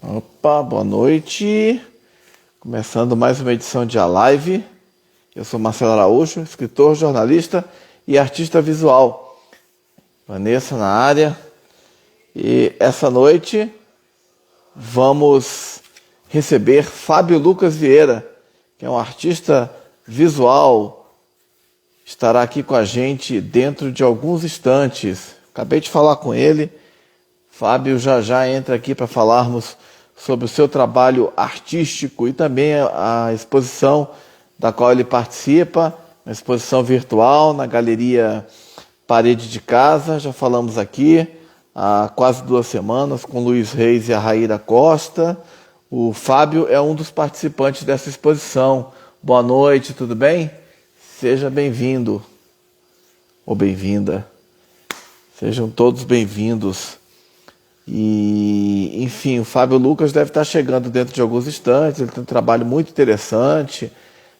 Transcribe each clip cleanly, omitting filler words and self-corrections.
Opa, boa noite. Começando mais uma edição de A Live. Eu sou Marcelo Araújo, escritor, jornalista e artista visual. Vanessa na área. E essa noite vamos receber Fábio Lucas Vieira, que é um artista visual. Estará aqui com a gente dentro de alguns instantes. Acabei de falar com ele. Fábio já entra aqui para falarmos sobre o seu trabalho artístico e também a exposição da qual ele participa, uma exposição virtual na Galeria Parede de Casa. Já falamos aqui há quase 2 semanas com Luiz Reis e a Raíra Costa. O Fábio é um dos participantes dessa exposição. Boa noite, tudo bem? Seja bem-vindo ou bem-vinda. Sejam todos bem-vindos. E, enfim, o Fábio Lucas deve estar chegando dentro de alguns instantes. Ele tem um trabalho muito interessante,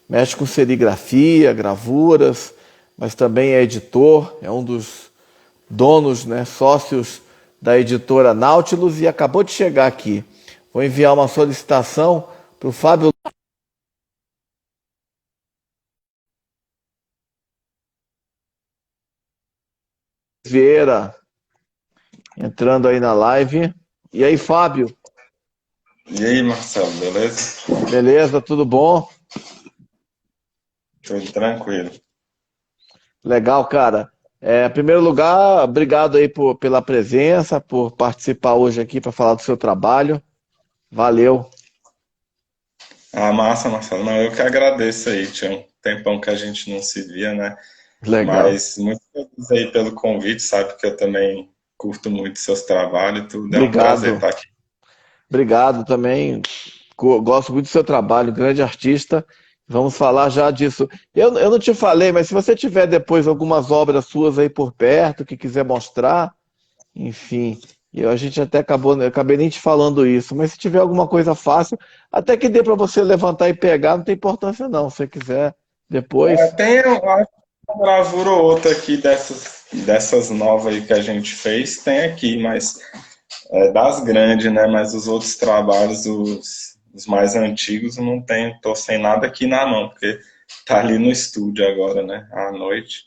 mexe com serigrafia, gravuras, mas também é editor, é um dos donos, né, sócios da editora Nautilus e acabou de chegar aqui. Vou enviar uma solicitação para o Fábio Vieira entrando aí na live. E aí, Fábio? E aí, Marcelo, beleza? Beleza? Tudo bom? Tudo tranquilo. Legal, cara. Em primeiro lugar, obrigado aí pela presença, por participar hoje aqui para falar do seu trabalho. Valeu. Ah, massa, Marcelo. Não, eu que agradeço aí. Tinha um tempão que a gente não se via, né? Legal. Mas muito feliz aí pelo convite, sabe que eu também curto muito seus trabalhos e tudo. É um prazer Obrigado. estar aqui. Obrigado também. Gosto muito do seu trabalho, grande artista. Vamos falar já disso. Eu não te falei, mas se você tiver depois algumas obras suas aí por perto que quiser mostrar, enfim, a gente até acabou, eu acabei nem te falando isso, mas se tiver alguma coisa fácil, até que dê para você levantar e pegar, não tem importância não. Se você quiser depois. Tem eu acho, uma gravura ou outra aqui dessas novas aí que a gente fez, tem aqui, mas é das grandes, né? Mas os outros trabalhos, os mais antigos, eu não tenho, tô sem nada aqui na mão, porque tá ali no estúdio agora, né? À noite.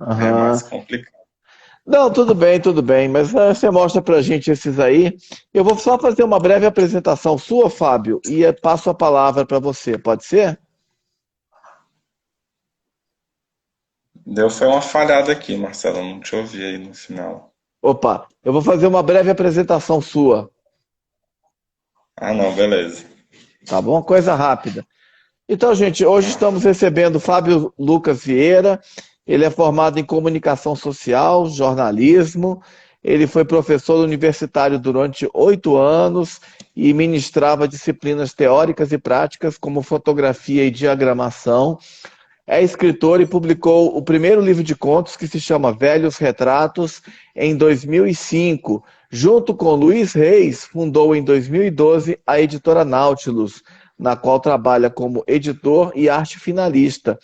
É Aham. mais complicado. Não, tudo bem, mas você mostra pra gente esses aí. Eu vou só fazer uma breve apresentação sua, Fábio, e passo a palavra para você, pode ser? Foi uma falhada aqui, Marcelo. Não te ouvi aí no final. Opa, eu vou fazer uma breve apresentação sua, Ah, não, beleza. tá bom? Coisa rápida. Então, gente, hoje estamos recebendo Fábio Lucas Vieira. Ele é formado em comunicação social, jornalismo. Ele foi professor universitário durante 8 anos e ministrava disciplinas teóricas e práticas como fotografia e diagramação. É escritor e publicou o primeiro livro de contos que se chama Velhos Retratos em 2005. Junto com Luiz Reis, fundou em 2012 a editora Nautilus, na qual trabalha como editor e arte finalista.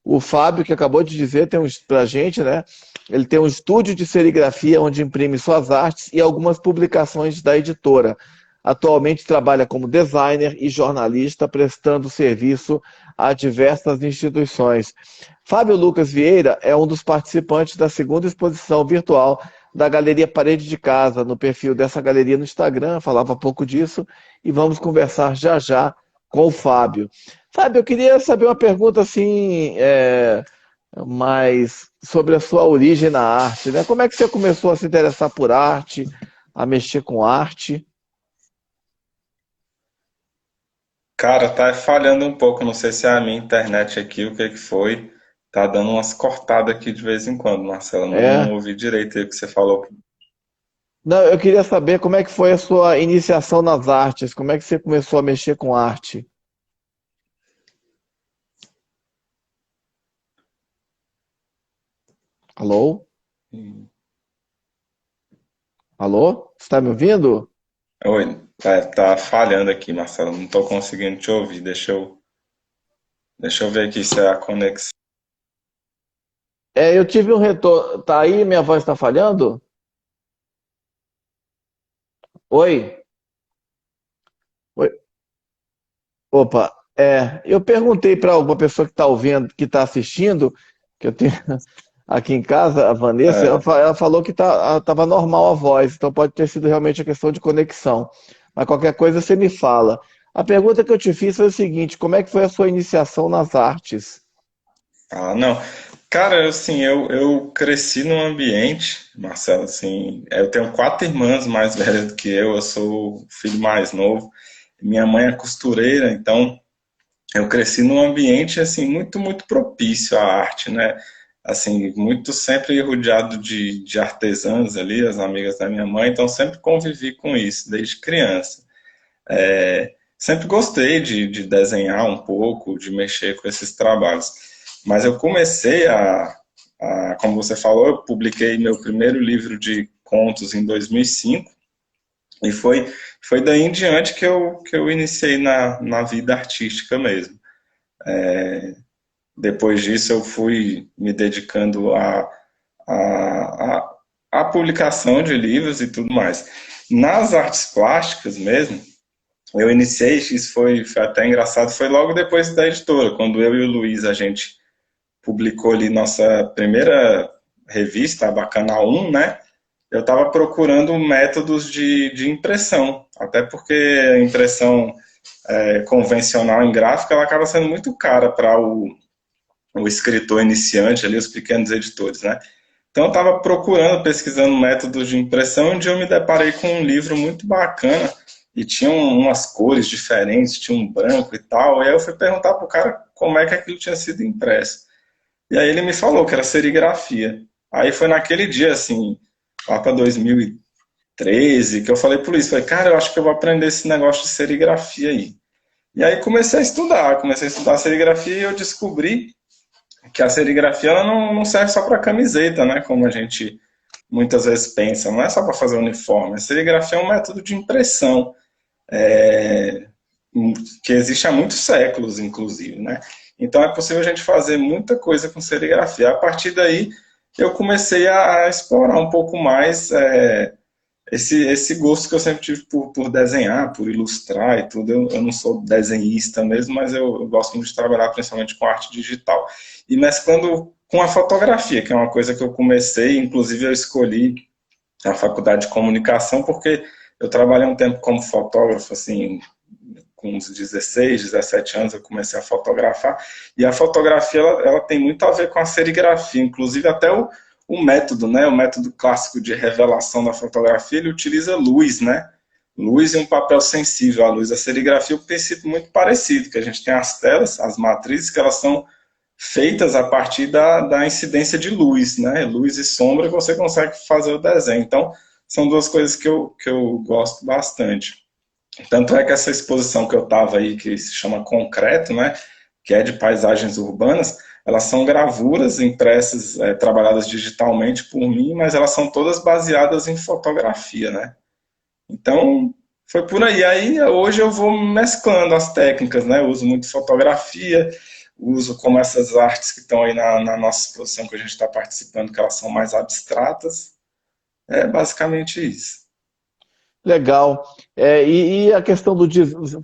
O Fábio, que acabou de dizer, tem pra gente, né? Ele tem um estúdio de serigrafia onde imprime suas artes e algumas publicações da editora. Atualmente trabalha como designer e jornalista, prestando serviço a diversas instituições. Fábio Lucas Vieira é um dos participantes da segunda exposição virtual da Galeria Parede de Casa, no perfil dessa galeria no Instagram, falava pouco disso, e vamos conversar já com o Fábio. Fábio, eu queria saber uma pergunta assim, mais sobre a sua origem na arte, né? Como é que você começou a se interessar por arte, a mexer com arte? Cara, tá falhando um pouco. Não sei se é a minha internet aqui, o que que foi. Tá dando umas cortadas aqui de vez em quando, Marcelo. Não É. ouvi direito aí o que você falou. Não, eu queria saber como é que foi a sua iniciação nas artes, como é que você começou a mexer com arte? Alô? Alô? Você está me ouvindo? Oi, tá falhando aqui, Marcelo. Não tô conseguindo te ouvir. Deixa eu ver aqui se é a conexão. Eu tive um retorno. Tá aí, minha voz está falhando? Oi? Opa, eu perguntei para alguma pessoa que está ouvindo, que está assistindo, que eu tenho aqui em casa, a Vanessa, É, ela falou que estava normal a voz, então pode ter sido realmente a questão de conexão. Mas qualquer coisa você me fala. A pergunta que eu te fiz foi o seguinte: como é que foi a sua iniciação nas artes? não. Cara, assim, eu cresci num ambiente, Marcelo, assim, eu tenho quatro irmãs mais velhas do que eu sou o filho mais novo. Minha mãe é costureira, então eu cresci num ambiente, assim, muito propício à arte, né? Assim, muito sempre rodeado de artesãs ali, as amigas da minha mãe, então sempre convivi com isso, desde criança. Sempre gostei de desenhar um pouco, de mexer com esses trabalhos. Mas eu comecei como você falou, eu publiquei meu primeiro livro de contos em 2005, e foi daí em diante que eu iniciei na vida artística mesmo. Depois disso, eu fui me dedicando a, à publicação de livros e tudo mais. Nas artes plásticas mesmo, eu iniciei, isso foi até engraçado, foi logo depois da editora, quando eu e o Luiz, a gente publicou ali nossa primeira revista, a Bacanal 1, né? Eu estava procurando métodos de impressão, até porque a impressão convencional em gráfica ela acaba sendo muito cara para o escritor iniciante, ali, os pequenos editores, né? Então eu estava procurando, pesquisando métodos de impressão, onde eu me deparei com um livro muito bacana, e tinha umas cores diferentes, tinha um branco e tal, e aí eu fui perguntar pro cara como é que aquilo tinha sido impresso. E aí ele me falou que era serigrafia. Aí foi naquele dia, assim, lá para 2013, que eu falei pro Luiz, falei, cara, eu acho que eu vou aprender esse negócio de serigrafia aí. E aí comecei a estudar serigrafia e eu descobri que a serigrafia ela não serve só para camiseta, né? Como a gente muitas vezes pensa, não é só para fazer uniforme. A serigrafia é um método de impressão é, que existe há muitos séculos, inclusive, né? Então é possível a gente fazer muita coisa com serigrafia. A partir daí eu comecei a explorar um pouco mais esse gosto que eu sempre tive por desenhar, por ilustrar e tudo. Eu não sou desenhista mesmo, mas eu gosto muito de trabalhar principalmente com arte digital. E mesclando com a fotografia, que é uma coisa que eu comecei, inclusive eu escolhi a faculdade de comunicação porque eu trabalhei um tempo como fotógrafo, assim, com uns 16, 17 anos eu comecei a fotografar, e a fotografia ela tem muito a ver com a serigrafia, inclusive até o método, né, o método clássico de revelação da fotografia, ele utiliza luz, né, luz e um papel sensível à luz. A serigrafia é um princípio muito parecido, que a gente tem as telas, as matrizes, que elas são feitas a partir da incidência de luz, né, luz e sombra, você consegue fazer o desenho. Então, são duas coisas que eu gosto bastante. Tanto é que essa exposição que eu estava aí, que se chama Concreto, né, que é de paisagens urbanas, elas são gravuras impressas, trabalhadas digitalmente por mim, mas elas são todas baseadas em fotografia, né? Então, foi por aí. Aí, hoje eu vou mesclando as técnicas, né? Eu uso muito fotografia, uso como essas artes que estão aí na nossa exposição que a gente está participando, que elas são mais abstratas. É basicamente isso. Legal. E a questão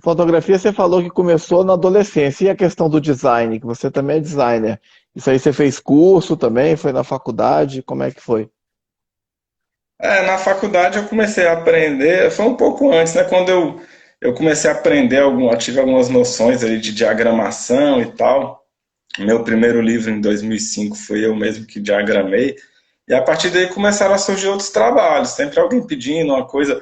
fotografia, você falou que começou na adolescência. E a questão do design, que você também é designer. Isso aí você fez curso também? Foi na faculdade? Como é que foi? Na faculdade eu comecei a aprender, foi um pouco antes, né? Quando eu comecei a aprender, eu tive algumas noções ali de diagramação e tal. Meu primeiro livro em 2005 foi eu mesmo que diagramei. E a partir daí começaram a surgir outros trabalhos, sempre alguém pedindo uma coisa.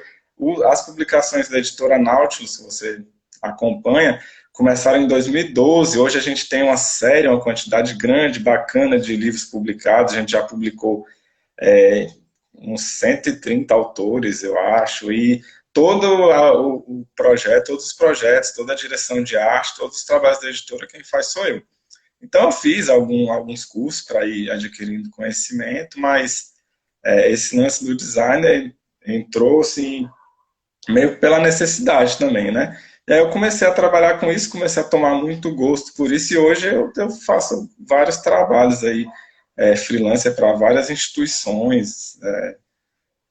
As publicações da editora Nautilus, que você acompanha, começaram em 2012. Hoje a gente tem uma série, uma quantidade grande, bacana de livros publicados. A gente já publicou é, uns 130 autores, eu acho, e o projeto, todos os projetos, toda a direção de arte, todos os trabalhos da editora, quem faz sou eu. Então eu fiz alguns cursos para ir adquirindo conhecimento, mas esse lance do design entrou assim, meio pela necessidade também, né? E aí eu comecei a trabalhar com isso, comecei a tomar muito gosto por isso, e hoje eu faço vários trabalhos aí, freelancer para várias instituições,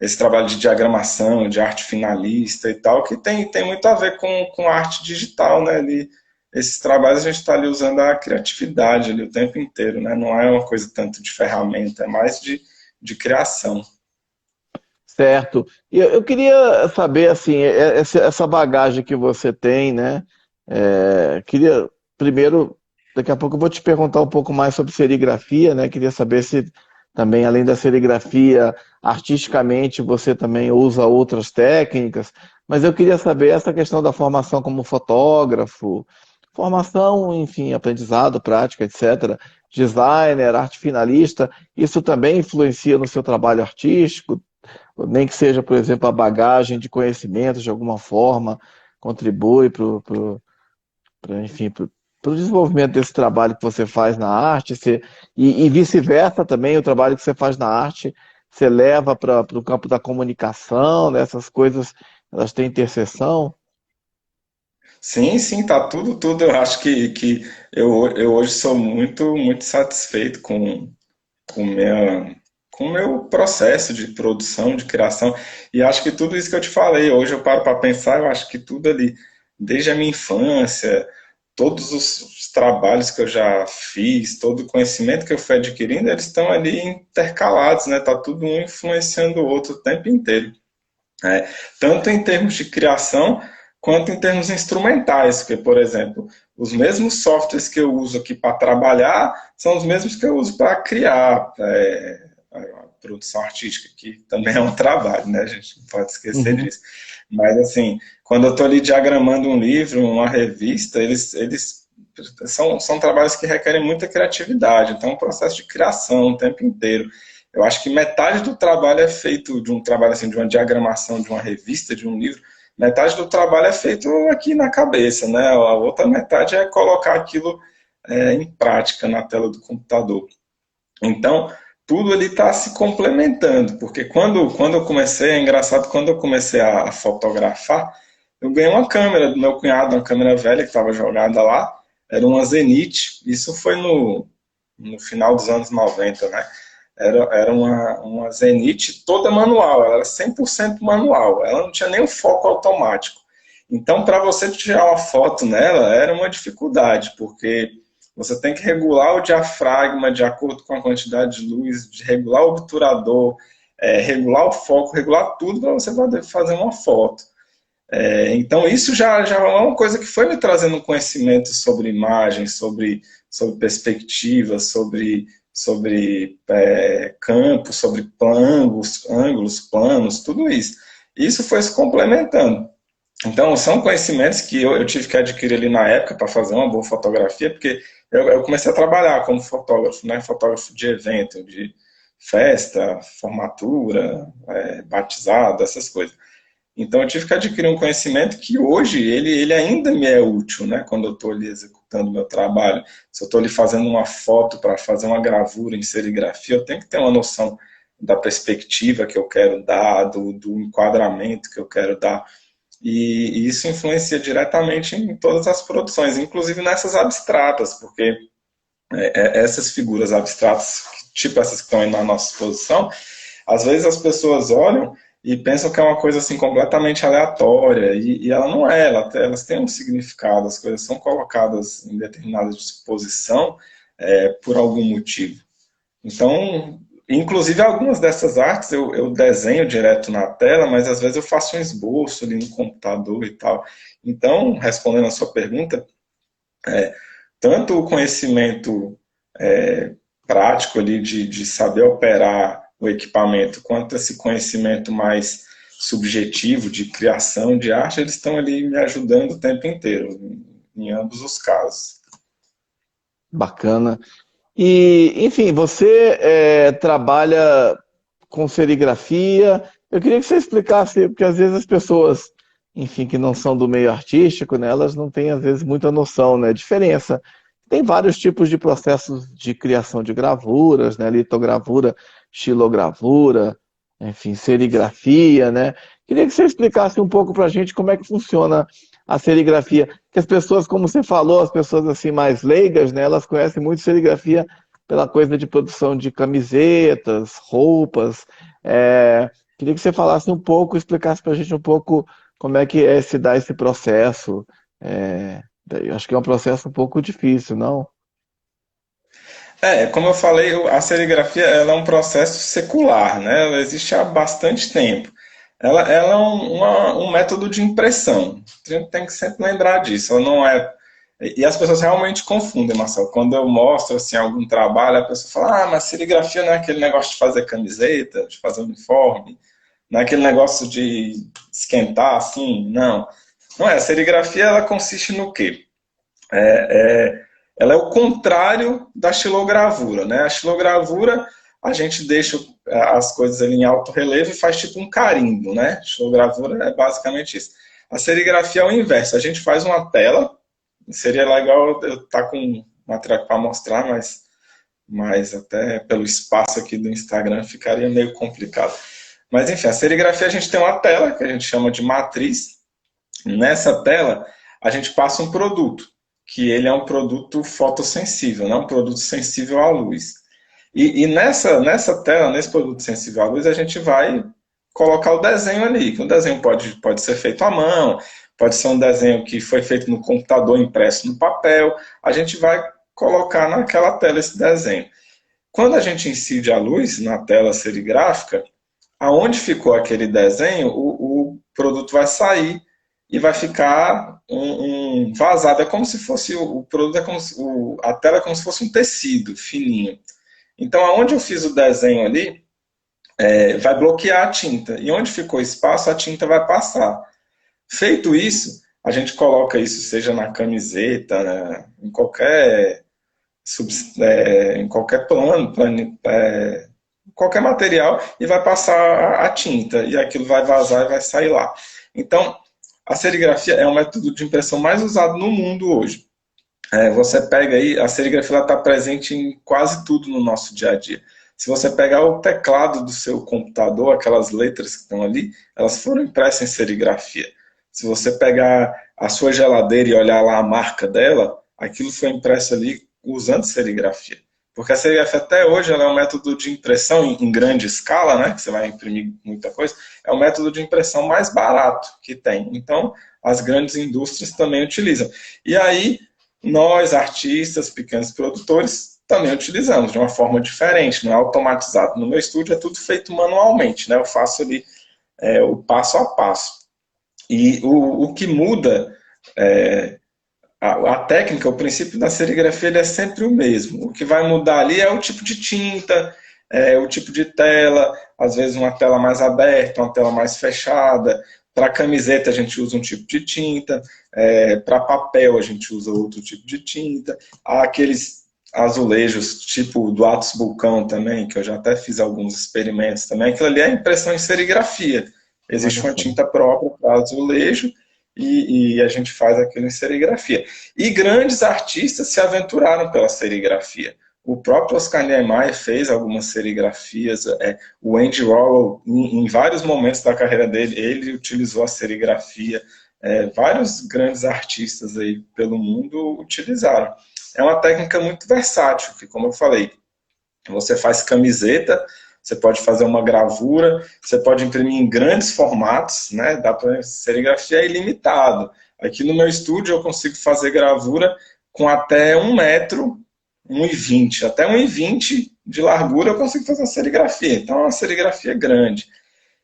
esse trabalho de diagramação, de arte finalista e tal, que tem muito a ver com arte digital, né? esses trabalhos a gente está ali usando a criatividade ali o tempo inteiro, né? Não é uma coisa tanto de ferramenta, é mais de criação. Certo. E eu queria saber, assim, essa bagagem que você tem, né? Queria, primeiro, daqui a pouco eu vou te perguntar um pouco mais sobre serigrafia, né? Queria saber se também, além da serigrafia, artisticamente você também usa outras técnicas, mas eu queria saber essa questão da formação como fotógrafo, formação, enfim, aprendizado, prática, etc. Designer, arte finalista, isso também influencia no seu trabalho artístico? Nem que seja, por exemplo, a bagagem de conhecimentos de alguma forma, contribui enfim, para o desenvolvimento desse trabalho que você faz na arte, e vice-versa também, o trabalho que você faz na arte, você leva para o campo da comunicação, né? Essas coisas, elas têm interseção. Sim, sim, tá tudo. Eu acho que eu hoje sou muito satisfeito com minha, com o meu processo de produção, de criação. E acho que tudo isso que eu te falei, hoje eu paro para pensar, eu acho que tudo ali, desde a minha infância, todos os trabalhos que eu já fiz, todo o conhecimento que eu fui adquirindo, eles estão ali intercalados, né? Tá tudo um influenciando o outro o tempo inteiro, né? Tanto em termos de criação quanto em termos instrumentais, porque, por exemplo, os mesmos softwares que eu uso aqui para trabalhar são os mesmos que eu uso para criar a produção artística, que também é um trabalho, né? A gente não pode esquecer Uhum. disso. Mas, assim, quando eu estou ali diagramando um livro, uma revista, eles são trabalhos que requerem muita criatividade, então é um processo de criação o tempo inteiro. Eu acho que metade do trabalho é feito de um trabalho assim, de uma diagramação, de uma revista, de um livro. Metade do trabalho é feito aqui na cabeça, né? A outra metade é colocar aquilo em prática na tela do computador. Então, tudo ali está se complementando, porque quando eu comecei, é engraçado, quando eu comecei a fotografar, eu ganhei uma câmera do meu cunhado, uma câmera velha que estava jogada lá, era uma Zenith, isso foi no final dos anos 90, né? Era uma Zenith toda manual, ela era 100% manual, ela não tinha nem o foco automático. Então, para você tirar uma foto nela, era uma dificuldade, porque você tem que regular o diafragma de acordo com a quantidade de luz, de regular o obturador, regular o foco, regular tudo para você poder fazer uma foto. Então, isso já é uma coisa que foi me trazendo um conhecimento sobre imagens, sobre perspectiva, sobre campo, sobre ângulos, planos, tudo isso. Isso foi se complementando. Então, são conhecimentos que eu tive que adquirir ali na época para fazer uma boa fotografia, porque eu comecei a trabalhar como fotógrafo, né? Fotógrafo de evento, de festa, formatura, batizado, essas coisas. Então, eu tive que adquirir um conhecimento que hoje ele ainda me é útil, né? Quando eu estou ali executando o meu trabalho. Se eu estou ali fazendo uma foto para fazer uma gravura em serigrafia, eu tenho que ter uma noção da perspectiva que eu quero dar, do enquadramento que eu quero dar. E isso influencia diretamente em todas as produções, inclusive nessas abstratas, porque essas figuras abstratas, tipo essas que estão aí na nossa exposição, às vezes as pessoas olham e pensam que é uma coisa assim completamente aleatória, e ela não é, elas têm um significado, as coisas são colocadas em determinada disposição por algum motivo. Então, inclusive algumas dessas artes eu desenho direto na tela, mas às vezes eu faço um esboço ali no computador e tal. Então, respondendo a sua pergunta, tanto o conhecimento prático ali de saber operar o equipamento, quanto esse conhecimento mais subjetivo de criação de arte, eles estão ali me ajudando o tempo inteiro, em ambos os casos. Bacana. E, enfim, você trabalha com serigrafia. Eu queria que você explicasse, porque às vezes as pessoas, enfim, que não são do meio artístico, né, elas não têm às vezes muita noção, né, diferença. Tem vários tipos de processos de criação de gravuras, né, litogravura, xilogravura, enfim, serigrafia, né? Queria que você explicasse um pouco para a gente como é que funciona a serigrafia. Que as pessoas, como você falou, as pessoas assim mais leigas, né, elas conhecem muito serigrafia pela coisa de produção de camisetas, roupas. Queria que você falasse um pouco, explicasse para a gente um pouco como é que se dá esse processo. Eu acho que é um processo um pouco difícil, não? Como eu falei, a serigrafia ela é um processo secular, né? Ela existe há bastante tempo. Ela é um método de impressão. A gente tem que sempre lembrar disso. Ela não é. E as pessoas realmente confundem, Marcelo. Quando eu mostro assim, algum trabalho, a pessoa fala: ah, mas serigrafia não é aquele negócio de fazer camiseta, de fazer uniforme, não é aquele negócio de esquentar assim, não. Não é. A serigrafia ela consiste no quê? Ela é o contrário da xilogravura, né? A xilogravura, a gente deixa as coisas ali em alto relevo e faz tipo um carimbo, né? A xilogravura é basicamente isso. A serigrafia é o inverso. A gente faz uma tela, seria legal eu estar com um material para mostrar, mas até pelo espaço aqui do Instagram ficaria meio complicado. Mas enfim, a serigrafia a gente tem uma tela que a gente chama de matriz. Nessa tela a gente passa um produto, que ele é um produto fotossensível, né? Um produto sensível à luz. E nessa tela, nesse produto sensível à luz, a gente vai colocar o desenho ali, que o desenho pode ser feito à mão, pode ser um desenho que foi feito no computador, impresso no papel, a gente vai colocar naquela tela esse desenho. Quando a gente incide a luz na tela serigráfica, aonde ficou aquele desenho, o produto vai sair e vai ficar um vazado. É como se fosse o produto, a tela é como se fosse um tecido fininho. Então, aonde eu fiz o desenho ali, vai bloquear a tinta. E onde ficou espaço, a tinta vai passar. Feito isso, a gente coloca isso, seja na camiseta, né, em qualquer qualquer material, e vai passar a tinta. E aquilo vai vazar e vai sair lá. Então, a serigrafia é o método de impressão mais usado no mundo hoje. Você pega aí, a serigrafia está presente em quase tudo no nosso dia a dia. Se você pegar o teclado do seu computador, aquelas letras que estão ali, elas foram impressas em serigrafia. Se você pegar a sua geladeira e olhar lá a marca dela, aquilo foi impresso ali usando serigrafia. Porque a serigrafia até hoje ela é um método de impressão em grande escala, né, que você vai imprimir muita coisa, é o método de impressão mais barato que tem. Então, as grandes indústrias também utilizam. E aí, nós, artistas, pequenos produtores, também utilizamos de uma forma diferente, não é automatizado. No meu estúdio é tudo feito manualmente, né? Eu faço ali o passo a passo. E o que muda, a técnica, o princípio da serigrafia, ele é sempre o mesmo. O que vai mudar ali é o tipo de tinta, o tipo de tela, às vezes uma tela mais aberta, uma tela mais fechada. Para camiseta a gente usa um tipo de tinta, para papel a gente usa outro tipo de tinta. Há aqueles azulejos tipo do Atos Bulcão também, que eu já até fiz alguns experimentos também. Aquilo ali é impressão em serigrafia. Existe Olha uma só. tinta própria para azulejo e a gente faz aquilo em serigrafia. E grandes artistas se aventuraram pela serigrafia. O próprio Oscar Niemeyer fez algumas serigrafias. O Andy Warhol, em vários momentos da carreira dele, ele utilizou a serigrafia. Vários grandes artistas aí pelo mundo utilizaram. É uma técnica muito versátil, que, como eu falei, você faz camiseta, você pode fazer uma gravura, você pode imprimir em grandes formatos, né? Dá para serigrafia é ilimitado. Aqui no meu estúdio eu consigo fazer gravura com até 1 metro, 1,20. Até 1,20 de largura eu consigo fazer uma serigrafia. Então é uma serigrafia grande.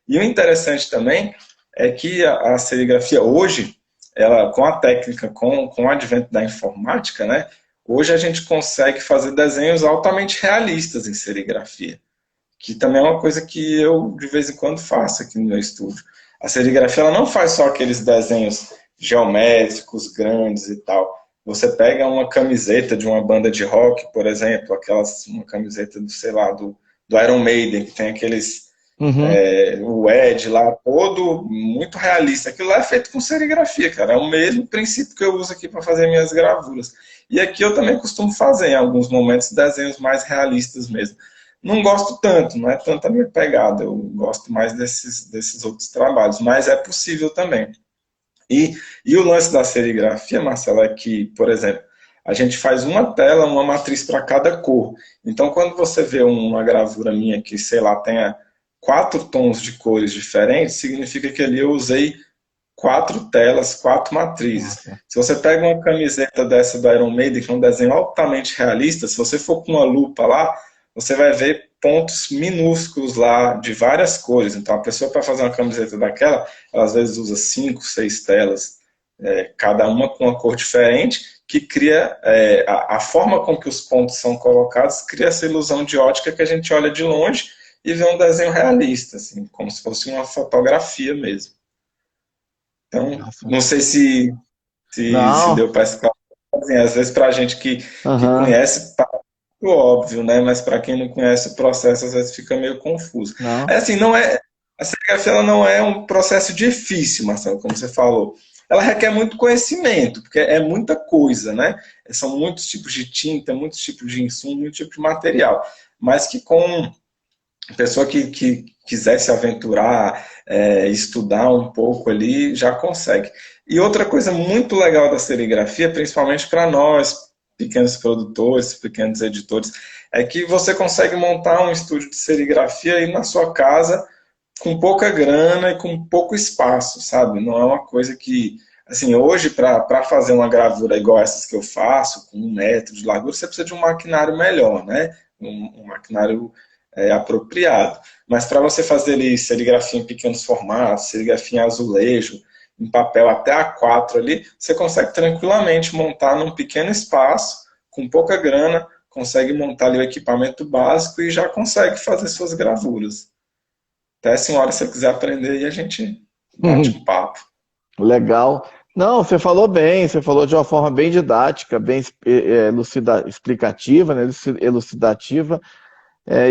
E o interessante também é que a serigrafia hoje, ela com a técnica, com o advento da informática, né? Hoje a gente consegue fazer desenhos altamente realistas em serigrafia, que também é uma coisa que eu de vez em quando faço aqui no meu estúdio. A serigrafia ela não faz só aqueles desenhos geométricos, grandes e tal. Você pega uma camiseta de uma banda de rock, por exemplo, uma camiseta do, sei lá, do Iron Maiden, que tem aqueles Uhum. o Ed lá, todo muito realista. Aquilo lá é feito com serigrafia, cara. É o mesmo princípio que eu uso aqui para fazer minhas gravuras. E aqui eu também costumo fazer, em alguns momentos, desenhos mais realistas mesmo. Não gosto tanto, não é tanto a minha pegada. Eu gosto mais desses outros trabalhos, mas é possível também. E o lance da serigrafia, Marcelo, é que, por exemplo, a gente faz uma tela, uma matriz para cada cor. Então, quando você vê uma gravura minha que, sei lá, tenha 4 tons de cores diferentes, significa que ali eu usei quatro telas, quatro matrizes. Nossa. Se você pega uma camiseta dessa do Iron Maiden, que é um desenho altamente realista, se você for com uma lupa lá, você vai ver pontos minúsculos lá de várias cores. Então, a pessoa, para fazer uma camiseta daquela, ela às vezes usa 5, 6 telas, cada uma com uma cor diferente, que cria, a forma com que os pontos são colocados, cria essa ilusão de ótica que a gente olha de longe e vê um desenho realista, assim, como se fosse uma fotografia mesmo. Então, Nossa. não sei se Não. deu para esclarecer. Assim, às vezes, para a gente que Aham. conhece, tá muito óbvio, né? Mas para quem não conhece o processo, às vezes fica meio confuso. Não. É assim, não é. A serigrafia ela não é um processo difícil, Marcelo, como você falou. Ela requer muito conhecimento, porque é muita coisa, né? São muitos tipos de tinta, muitos tipos de insumo, muitos tipos de material. Mas que com a pessoa que quiser se aventurar, estudar um pouco ali, já consegue. E outra coisa muito legal da serigrafia, principalmente para nós, pequenos produtores, pequenos editores, é que você consegue montar um estúdio de serigrafia aí na sua casa com pouca grana e com pouco espaço, sabe? Não é uma coisa que, assim, hoje para fazer uma gravura igual essas que eu faço, com 1 metro de largura, você precisa de um maquinário melhor, né? Um maquinário apropriado. Mas para você fazer ali serigrafia em pequenos formatos, serigrafia em azulejo, em papel até A4 ali, você consegue tranquilamente montar num pequeno espaço, com pouca grana, consegue montar ali o equipamento básico e já consegue fazer suas gravuras. Até se uma hora você quiser aprender e a gente bate um papo. Legal. Não, você falou bem, você falou de uma forma bem didática, bem explicativa, né, elucidativa.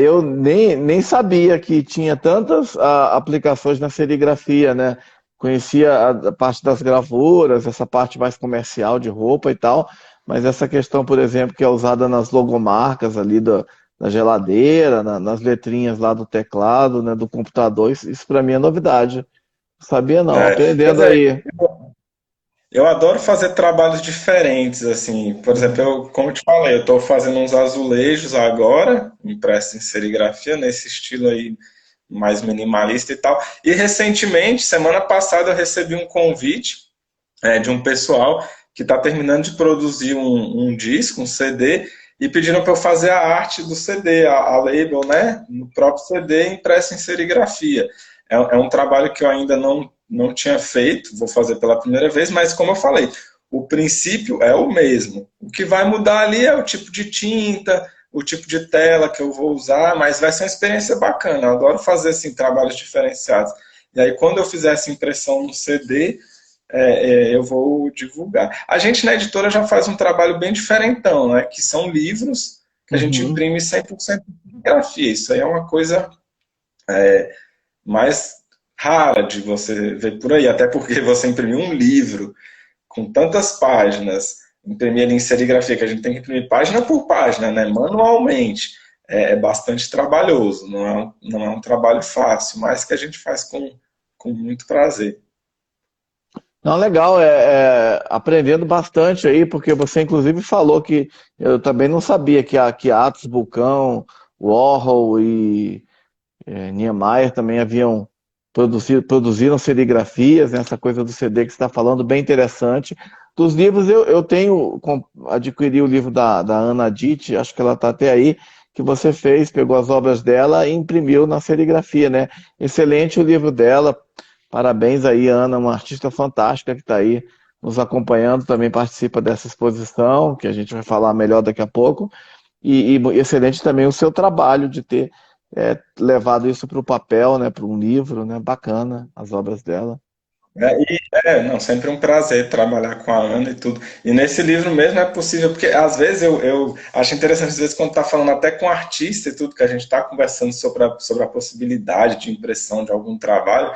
Eu nem sabia que tinha tantas aplicações na serigrafia, né? Conhecia a parte das gravuras, essa parte mais comercial de roupa e tal, mas essa questão, por exemplo, que é usada nas logomarcas ali da geladeira, nas letrinhas lá do teclado, né, do computador, isso para mim é novidade. Não sabia não, Pois aprendendo é, aí. eu adoro fazer trabalhos diferentes, assim. Por exemplo, Uhum. como eu te falei, eu estou fazendo uns azulejos agora, impresso em serigrafia, nesse estilo aí mais minimalista e tal. E recentemente, semana passada, eu recebi um convite de um pessoal que está terminando de produzir um disco, um CD, e pediram para eu fazer a arte do CD, a label, né? No próprio CD impresso em serigrafia. É um trabalho que eu ainda não tinha feito, vou fazer pela primeira vez, mas como eu falei, o princípio é o mesmo. O que vai mudar ali é o tipo de tinta, o tipo de tela que eu vou usar, mas vai ser uma experiência bacana. Eu adoro fazer assim, trabalhos diferenciados. E aí, quando eu fizer essa impressão no CD, eu vou divulgar. A gente na editora já faz um trabalho bem diferentão, né? Que são livros que a gente Uhum. imprime 100% de grafia. Isso aí é uma coisa mais rara de você ver por aí, até porque você imprimir um livro com tantas páginas, imprimir ele em serigrafia, que a gente tem que imprimir página por página, né? Manualmente. É bastante trabalhoso, não é um trabalho fácil, mas que a gente faz com muito prazer. Não, legal, aprendendo bastante aí, porque você inclusive falou que eu também não sabia que Atos, Vulcão, Warhol e Niemeyer também haviam produziram serigrafias, né, essa coisa do CD que você está falando, bem interessante. Dos livros, eu adquiri o livro da Ana Ditt, acho que ela está até aí, que você fez, pegou as obras dela e imprimiu na serigrafia, né? Excelente o livro dela, parabéns aí, Ana, uma artista fantástica que está aí nos acompanhando, também participa dessa exposição, que a gente vai falar melhor daqui a pouco. E excelente também o seu trabalho de ter levado isso para o papel, né, para um livro, né, bacana as obras dela. Não, sempre um prazer trabalhar com a Ana e tudo. E nesse livro mesmo é possível, porque às vezes eu acho interessante, às vezes, quando está falando até com artista e tudo, que a gente está conversando sobre a possibilidade de impressão de algum trabalho.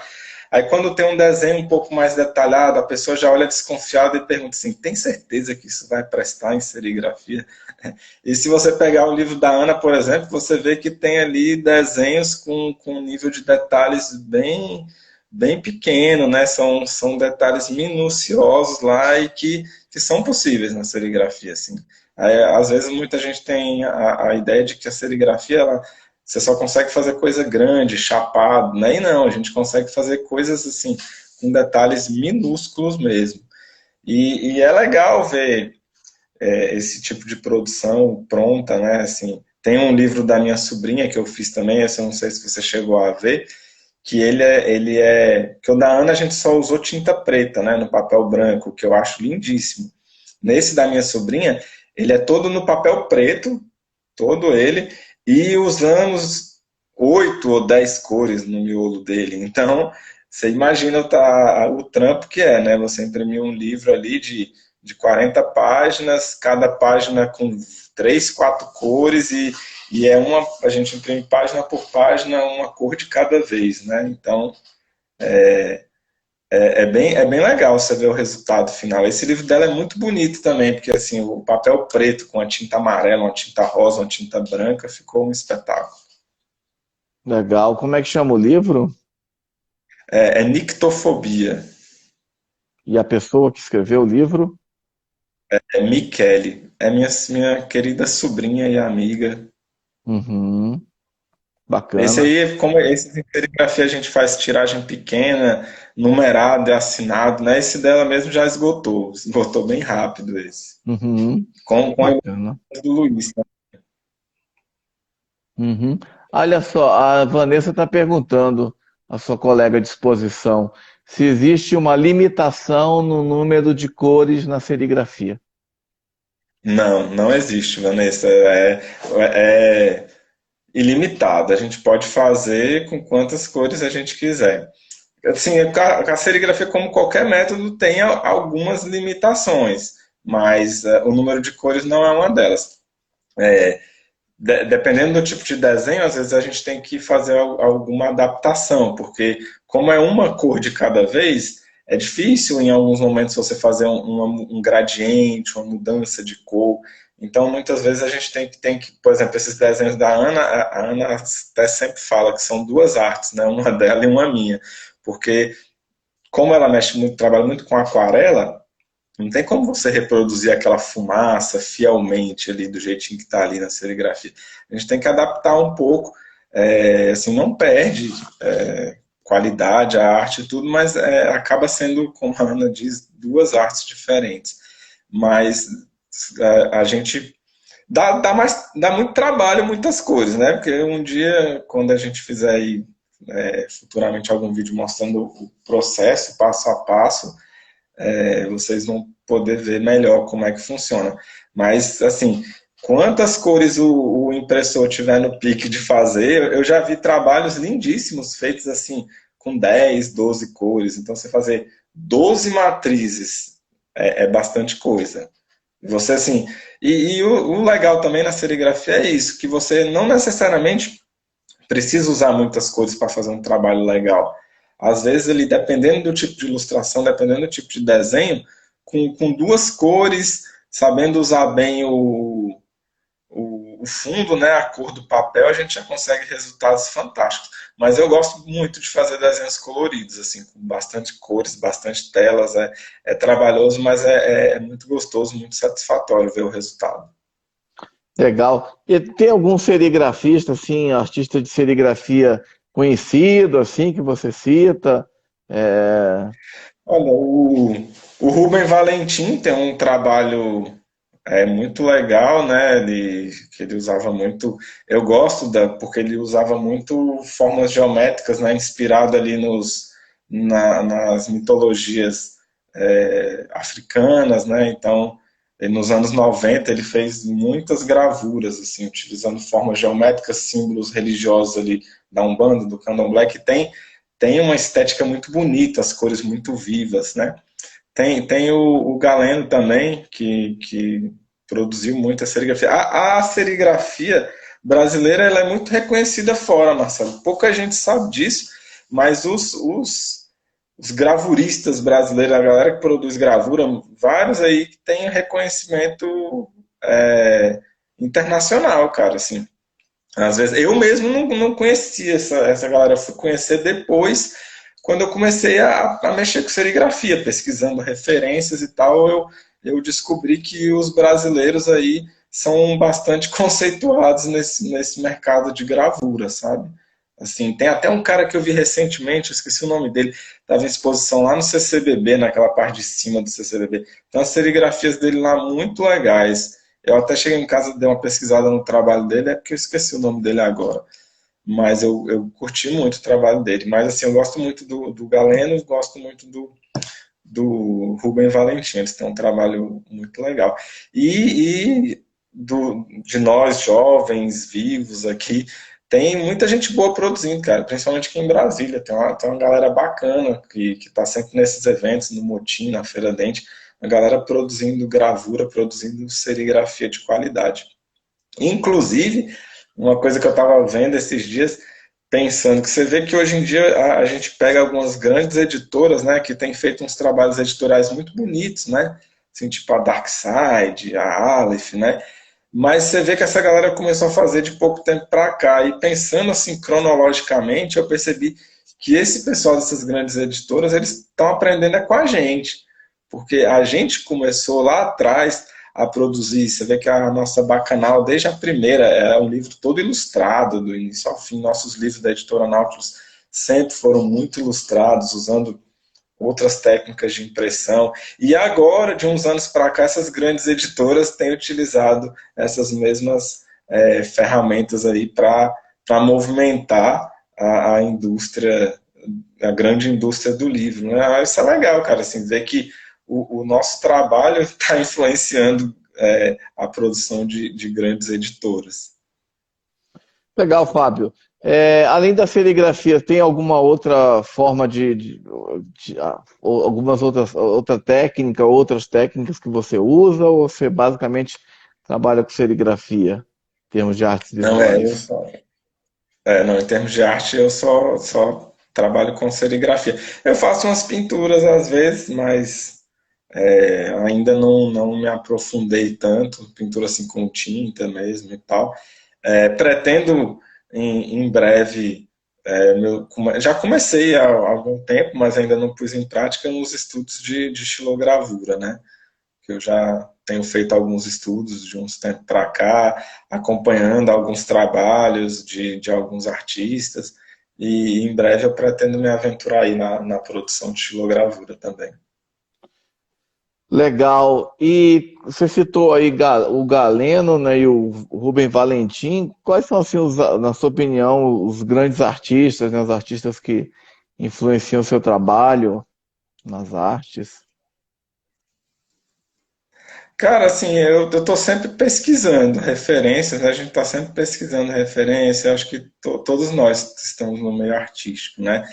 Aí quando tem um desenho um pouco mais detalhado, a pessoa já olha desconfiada e pergunta assim: tem certeza que isso vai prestar em serigrafia? E se você pegar o livro da Ana, por exemplo, você vê que tem ali desenhos com um nível de detalhes bem pequeno, né? São detalhes minuciosos lá e que são possíveis na serigrafia, assim. Aí, às vezes muita gente tem a ideia de que a serigrafia você só consegue fazer coisa grande, chapado, né? E não, a gente consegue fazer coisas assim com com detalhes minúsculos mesmo. E é legal ver esse tipo de produção pronta, né? Assim, tem um livro da minha sobrinha que eu fiz também, esse eu não sei se você chegou a ver, que que o da Ana a gente só usou tinta preta, né, no papel branco, que eu acho lindíssimo. Nesse da minha sobrinha, ele é todo no papel preto, todo ele, e usamos 8 ou 10 cores no miolo dele. Então, você imagina o trampo que é, né? Você imprimir um livro ali de 40 páginas, cada página com 3, 4 cores, e a gente imprime página por página, uma cor de cada vez, né? Então, é bem legal você ver o resultado final. Esse livro dela é muito bonito também, porque assim, o papel preto com a tinta amarela, uma tinta rosa, uma tinta branca, ficou um espetáculo. Legal. Como é que chama o livro? É nictofobia. E a pessoa que escreveu o livro? É Michele. É minha querida sobrinha e amiga. Uhum, Esse bacana. aí, como esse de serigrafia a gente faz tiragem pequena, numerado e assinado, né? Esse dela mesmo já esgotou. Esgotou bem rápido esse. Uhum, Com a bacana. ilustração do Luiz, né? Uhum. Olha só, a Vanessa está perguntando, a sua colega de exposição, se existe uma limitação no número de cores na serigrafia. Não, não existe, Vanessa. É ilimitado. A gente pode fazer com quantas cores a gente quiser. Assim, a serigrafia, como qualquer método, tem algumas limitações, mas o número de cores não é uma delas. Dependendo do tipo de desenho, às vezes a gente tem que fazer alguma adaptação, porque como é uma cor de cada vez, é difícil em alguns momentos você fazer um gradiente, uma mudança de cor. Então, muitas vezes a gente tem que, por exemplo, esses desenhos da Ana, a Ana até sempre fala que são duas artes, né? Uma dela e uma minha, porque como ela mexe muito, trabalha muito com aquarela, não tem como você reproduzir aquela fumaça fielmente ali do jeitinho que está ali na serigrafia. A gente tem que adaptar um pouco, assim, não perde qualidade, a arte e tudo, mas acaba sendo, como a Ana diz, duas artes diferentes. Mas a gente dá muito trabalho, muitas cores, né? Porque um dia, quando a gente fizer aí, futuramente algum vídeo mostrando o processo, passo a passo, vocês vão poder ver melhor como é que funciona. Mas, assim, quantas cores o impressor tiver no pique de fazer, eu já vi trabalhos lindíssimos feitos assim, com 10, 12 cores. Então, você fazer 12 matrizes é bastante coisa. Você, assim, e o legal também na serigrafia é isso, que você não necessariamente precisa usar muitas cores para fazer um trabalho legal. Às vezes, ele, dependendo do tipo de ilustração, dependendo do tipo de desenho, com duas cores, sabendo usar bem o fundo, né, a cor do papel, a gente já consegue resultados fantásticos. Mas eu gosto muito de fazer desenhos coloridos, assim, com bastante cores, bastante telas. É trabalhoso, mas é muito gostoso, muito satisfatório ver o resultado. Legal. E tem algum serigrafista, assim, artista de serigrafia conhecido, assim, que você cita? É, Olha, o Rubem Valentim tem um trabalho muito legal, né? Que ele usava muito. Eu gosto porque ele usava muito formas geométricas, né? Inspirado ali nas mitologias africanas, né? Então, nos anos 90 ele fez muitas gravuras, assim, utilizando formas geométricas, símbolos religiosos ali da Umbanda, do Candomblé, que tem uma estética muito bonita, as cores muito vivas, né? Tem o Galeno também, que produziu muita serigrafia. A serigrafia brasileira ela é muito reconhecida fora, Marcelo. Pouca gente sabe disso, mas os gravuristas brasileiros, a galera que produz gravura, vários aí que tem reconhecimento internacional, cara, assim. Às vezes, eu mesmo não conhecia essa galera, eu fui conhecer depois, quando eu comecei a mexer com serigrafia, pesquisando referências e tal, eu descobri que os brasileiros aí são bastante conceituados nesse mercado de gravura, sabe? Assim, tem até um cara que eu vi recentemente, eu esqueci o nome dele, estava em exposição lá no CCBB, naquela parte de cima do CCBB. Então as serigrafias dele lá muito legais. Eu até cheguei em casa, dei uma pesquisada no trabalho dele, é porque eu esqueci o nome dele agora. Mas eu curti muito o trabalho dele. Mas assim, eu gosto muito do Galeno, gosto muito do Rubem Valentim, eles têm um trabalho muito legal. De nós, jovens, vivos aqui, tem muita gente boa produzindo, cara, principalmente aqui em Brasília. Tem uma galera bacana que está sempre nesses eventos, no Motim, na Feira Dente, a galera produzindo gravura, produzindo serigrafia de qualidade. Inclusive, uma coisa que eu estava vendo esses dias, pensando que você vê que hoje em dia a gente pega algumas grandes editoras, né, que têm feito uns trabalhos editoriais muito bonitos, né, assim, tipo a Darkside, a Aleph, né, mas você vê que essa galera começou a fazer de pouco tempo para cá, e pensando assim cronologicamente, eu percebi que esse pessoal dessas grandes editoras, eles estão aprendendo é com a gente, porque a gente começou lá atrás a produzir. Você vê que a nossa Bacanal, desde a primeira, é um livro todo ilustrado, do início ao fim. Nossos livros da editora Nautilus sempre foram muito ilustrados, usando outras técnicas de impressão. E agora, de uns anos para cá, essas grandes editoras têm utilizado essas mesmas ferramentas aí para movimentar a indústria, a grande indústria do livro. Né? Isso é legal, cara, assim, ver que o nosso trabalho está influenciando a produção de grandes editoras. Legal, Fábio. Além da serigrafia, tem alguma outra forma ou algumas outra técnica, outras técnicas que você usa, ou você basicamente trabalha com serigrafia, em termos de artes Não, visuais? não, em termos de arte, eu só trabalho com serigrafia. Eu faço umas pinturas às vezes, mas ainda não me aprofundei tanto, pintura assim com tinta mesmo e tal. Pretendo em breve, já comecei há algum tempo, mas ainda não pus em prática nos estudos de estilogravura, né? Que eu já tenho feito alguns estudos de uns tempos para cá, acompanhando alguns trabalhos de alguns artistas, e em breve eu pretendo me aventurar aí na produção de estilogravura também. Legal. E você citou aí o Galeno, né, e o Rubem Valentim. Quais são, assim, na sua opinião, os grandes artistas, né, os artistas que influenciam o seu trabalho nas artes? Cara, assim, eu tô sempre pesquisando referências, né? A gente tá sempre pesquisando referências, acho que todos nós estamos no meio artístico, né?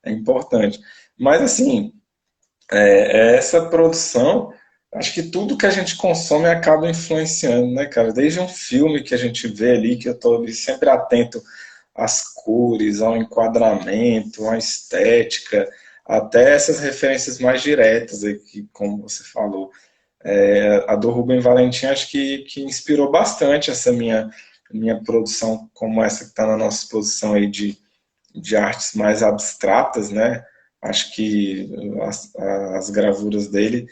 É importante. Mas, assim, essa produção, acho que tudo que a gente consome acaba influenciando, né, cara? Desde um filme que a gente vê ali, que eu tô ali sempre atento às cores, ao enquadramento, à estética, até essas referências mais diretas aí, que, como você falou. A do Rubem Valentim acho que inspirou bastante essa minha produção, como essa que está na nossa exposição aí de artes mais abstratas, né? Acho que as gravuras dele,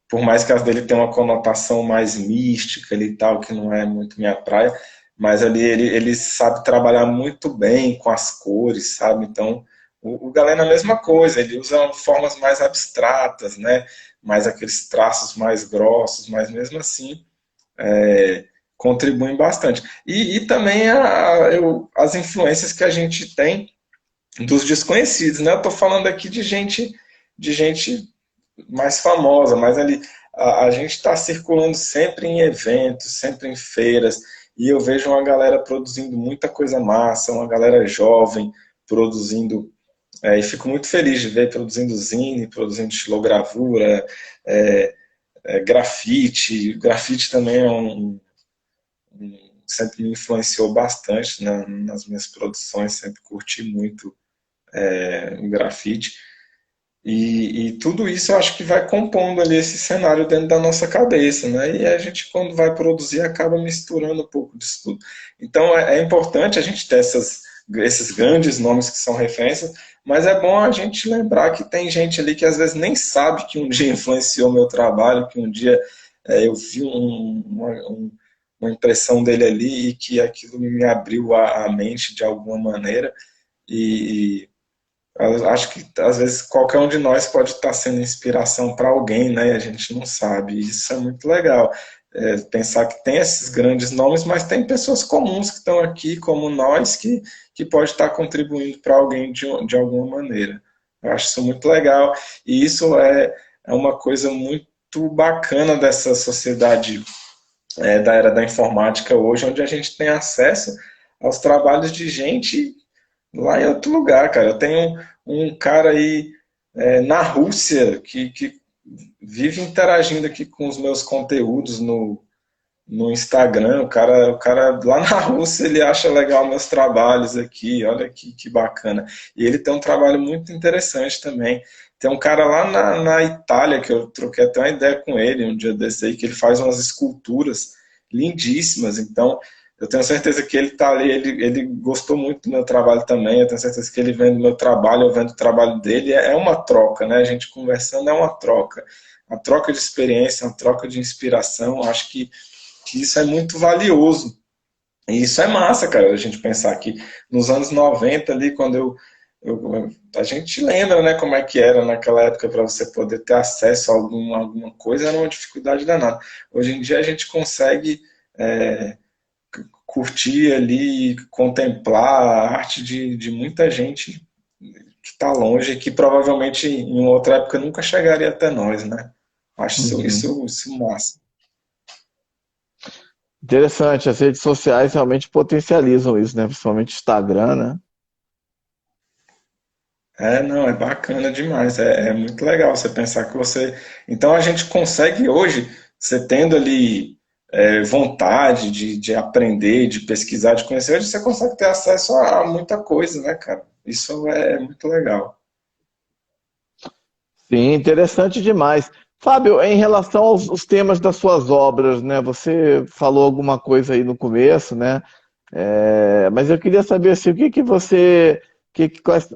por mais que as dele tenham uma conotação mais mística ali e tal, que não é muito minha praia, mas ali ele sabe trabalhar muito bem com as cores, sabe? Então, o Galeno é a mesma coisa, ele usa formas mais abstratas, né? Mais aqueles traços mais grossos, mas mesmo assim contribuem bastante. E também as influências que a gente tem dos desconhecidos, né? Eu estou falando aqui de gente mais famosa, mas ali a gente está circulando sempre em eventos, sempre em feiras, e eu vejo uma galera produzindo muita coisa massa, uma galera jovem produzindo, e fico muito feliz de ver produzindo zine, produzindo estilogravura, é, grafite. Grafite também sempre me influenciou bastante, né, nas minhas produções, sempre curti muito o grafite. E tudo isso eu acho que vai compondo ali esse cenário dentro da nossa cabeça, né? E a gente, quando vai produzir, acaba misturando um pouco disso tudo. Então é importante a gente ter esses grandes nomes que são referências, mas é bom a gente lembrar que tem gente ali que às vezes nem sabe que um dia influenciou meu trabalho, que um dia eu vi uma impressão dele ali e que aquilo me abriu a mente de alguma maneira. e eu acho que às vezes qualquer um de nós pode estar sendo inspiração para alguém, né? A gente não sabe. E isso é muito legal. Pensar que tem esses grandes nomes, mas tem pessoas comuns que estão aqui, como nós, que pode estar contribuindo para alguém de alguma maneira. Eu acho isso muito legal. E isso é uma coisa muito bacana dessa sociedade da era da informática hoje, onde a gente tem acesso aos trabalhos de gente lá em outro lugar, cara. Eu tenho um cara aí na Rússia que vive interagindo aqui com os meus conteúdos no Instagram. O cara lá na Rússia, ele acha legal meus trabalhos aqui, olha que bacana. E ele tem um trabalho muito interessante também. Tem um cara lá na Itália, que eu troquei até uma ideia com ele um dia desse aí, que ele faz umas esculturas lindíssimas. Então, eu tenho certeza que ele está ali, ele gostou muito do meu trabalho também, eu tenho certeza que ele vendo o meu trabalho, eu vendo o trabalho dele, é uma troca, né? A gente conversando é uma troca. Uma troca de experiência, uma troca de inspiração, eu acho que isso é muito valioso. E isso é massa, cara, a gente pensar que nos anos 90 ali, quando a gente lembra, né, como é que era naquela época para você poder ter acesso a alguma coisa, era uma dificuldade danada. Hoje em dia a gente consegue curtir ali, contemplar a arte de muita gente que está longe, que provavelmente em outra época nunca chegaria até nós, né? Acho Uhum. isso massa. Interessante, as redes sociais realmente potencializam isso, né? Principalmente Instagram, né? Não, é bacana demais, é muito legal você pensar que você. Então a gente consegue hoje, você tendo ali vontade de aprender, de pesquisar, de conhecer, hoje você consegue ter acesso a muita coisa, né, cara? Isso é muito legal. Sim, interessante demais. Fábio, em relação aos temas das suas obras, né? Você falou alguma coisa aí no começo, né? Mas eu queria saber assim, o que que você,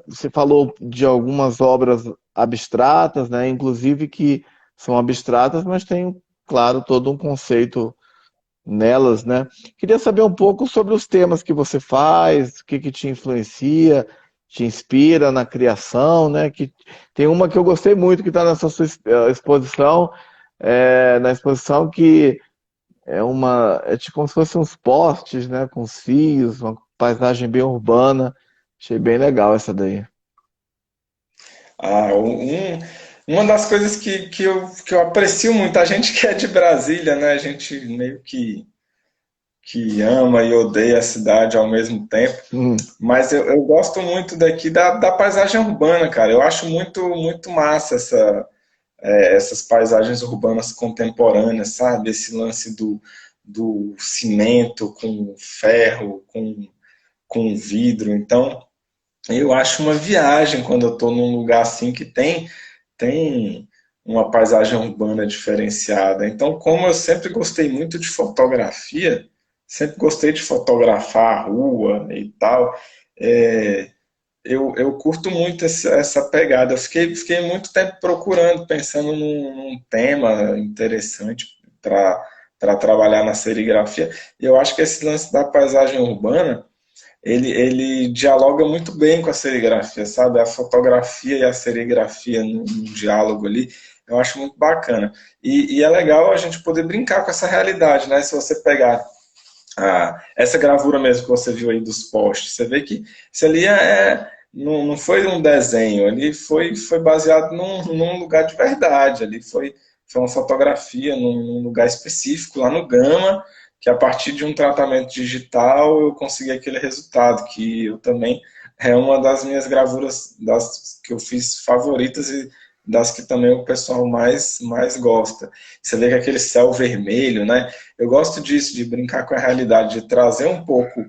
você falou de algumas obras abstratas, né? Inclusive que são abstratas, mas tem, claro, todo um conceito nelas, né? Queria saber um pouco sobre os temas que você faz, o que que te influencia, te inspira na criação, né? Que tem uma que eu gostei muito que está nessa sua exposição, na exposição que é tipo como se fossem uns postes, né? Com os fios, uma paisagem bem urbana. Achei bem legal essa daí. Ah, uma das coisas que eu aprecio muito, a gente que é de Brasília, né? A gente meio que ama e odeia a cidade ao mesmo tempo. Hum, Mas eu gosto muito daqui da paisagem urbana, cara. Eu acho muito massa essas paisagens urbanas contemporâneas, sabe? Esse lance do cimento com ferro, com vidro. Então, eu acho uma viagem quando eu estou num lugar assim que tem uma paisagem urbana diferenciada. Então, como eu sempre gostei muito de fotografia, sempre gostei de fotografar a rua e tal, é, eu curto muito essa pegada. Eu fiquei muito tempo procurando, pensando num tema interessante para trabalhar na serigrafia. E eu acho que esse lance da paisagem urbana ele dialoga muito bem com a serigrafia, sabe? A fotografia e a serigrafia no diálogo ali, eu acho muito bacana. E é legal a gente poder brincar com essa realidade, né? Se você pegar essa gravura mesmo que você viu aí dos postes, você vê que isso ali não foi um desenho, ali foi baseado num lugar de verdade, ali foi uma fotografia num lugar específico, lá no Gama, que a partir de um tratamento digital eu consegui aquele resultado, que eu também é uma das minhas gravuras das que eu fiz favoritas e das que também o pessoal mais gosta. Você vê que aquele céu vermelho, né? Eu gosto disso, de brincar com a realidade, de trazer um pouco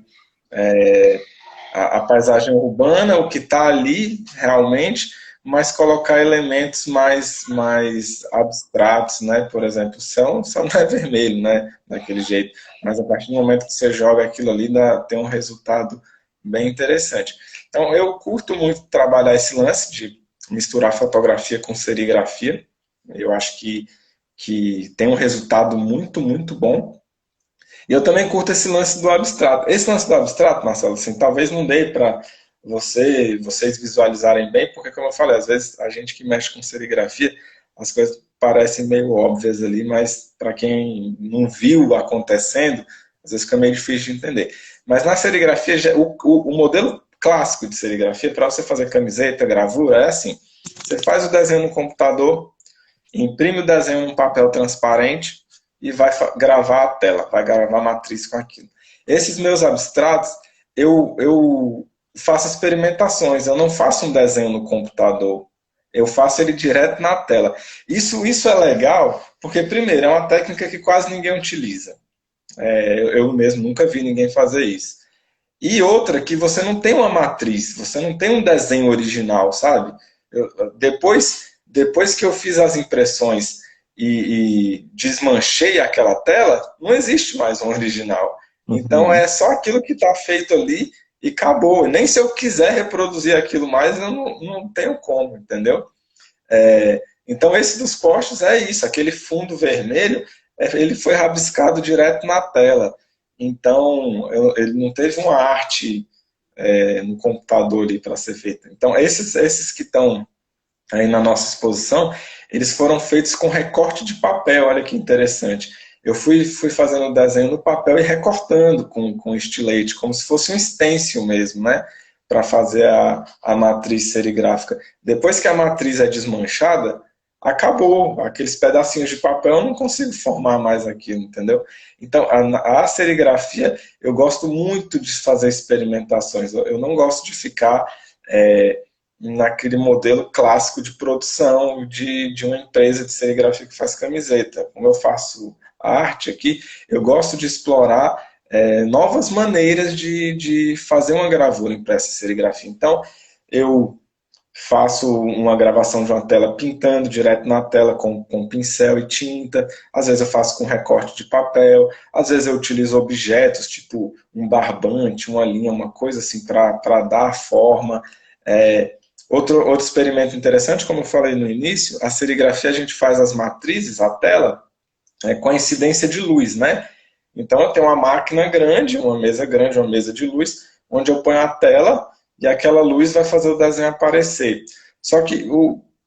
a paisagem urbana, o que está ali realmente, mas colocar elementos mais abstratos, né? Por exemplo, o céu não é vermelho, né? Daquele jeito. Mas a partir do momento que você joga aquilo ali, tem um resultado bem interessante. Então, eu curto muito trabalhar esse lance de misturar fotografia com serigrafia. Eu acho que tem um resultado muito bom. E eu também curto esse lance do abstrato. Esse lance do abstrato, Marcelo, assim, talvez não dê para vocês visualizarem bem, porque, como eu falei, às vezes a gente que mexe com serigrafia, as coisas parecem meio óbvias ali, mas para quem não viu acontecendo, às vezes fica meio difícil de entender. Mas na serigrafia, o modelo clássico de serigrafia, para você fazer camiseta, gravura, é assim: você faz o desenho no computador, imprime o desenho num papel transparente e vai gravar a tela, vai gravar a matriz com aquilo. Esses meus abstratos, eu faço experimentações, eu não faço um desenho no computador, eu faço ele direto na tela. Isso é legal, porque, primeiro, é uma técnica que quase ninguém utiliza. Eu mesmo nunca vi ninguém fazer isso. E outra, que você não tem uma matriz, você não tem um desenho original, sabe? Depois que eu fiz as impressões e desmanchei aquela tela, não existe mais um original. Então é só aquilo que está feito ali e acabou. Nem se eu quiser reproduzir aquilo mais, eu não tenho como, entendeu? Então esse dos postes é isso, aquele fundo vermelho, ele foi rabiscado direto na tela. Então ele não teve uma arte no computador ali para ser feita. Então esses que estão aí na nossa exposição, eles foram feitos com recorte de papel, olha que interessante. Eu fui fazendo o desenho no papel e recortando com estilete, como se fosse um stencil mesmo, né? Para fazer a matriz serigráfica. Depois que a matriz é desmanchada, acabou. Aqueles pedacinhos de papel eu não consigo formar mais aquilo, entendeu? Então, a serigrafia, eu gosto muito de fazer experimentações. Eu não gosto de ficar naquele modelo clássico de produção de uma empresa de serigrafia que faz camiseta. Como eu faço arte aqui, eu gosto de explorar novas maneiras de fazer uma gravura impressa em serigrafia. Então, eu faço uma gravação de uma tela pintando direto na tela com pincel e tinta, às vezes eu faço com recorte de papel, às vezes eu utilizo objetos, tipo um barbante, uma linha, uma coisa assim, para dar forma. Outro experimento interessante, como eu falei no início, a serigrafia a gente faz as matrizes, a tela, com a incidência de luz, né? Então eu tenho uma máquina grande, uma mesa de luz, onde eu ponho a tela e aquela luz vai fazer o desenho aparecer. Só que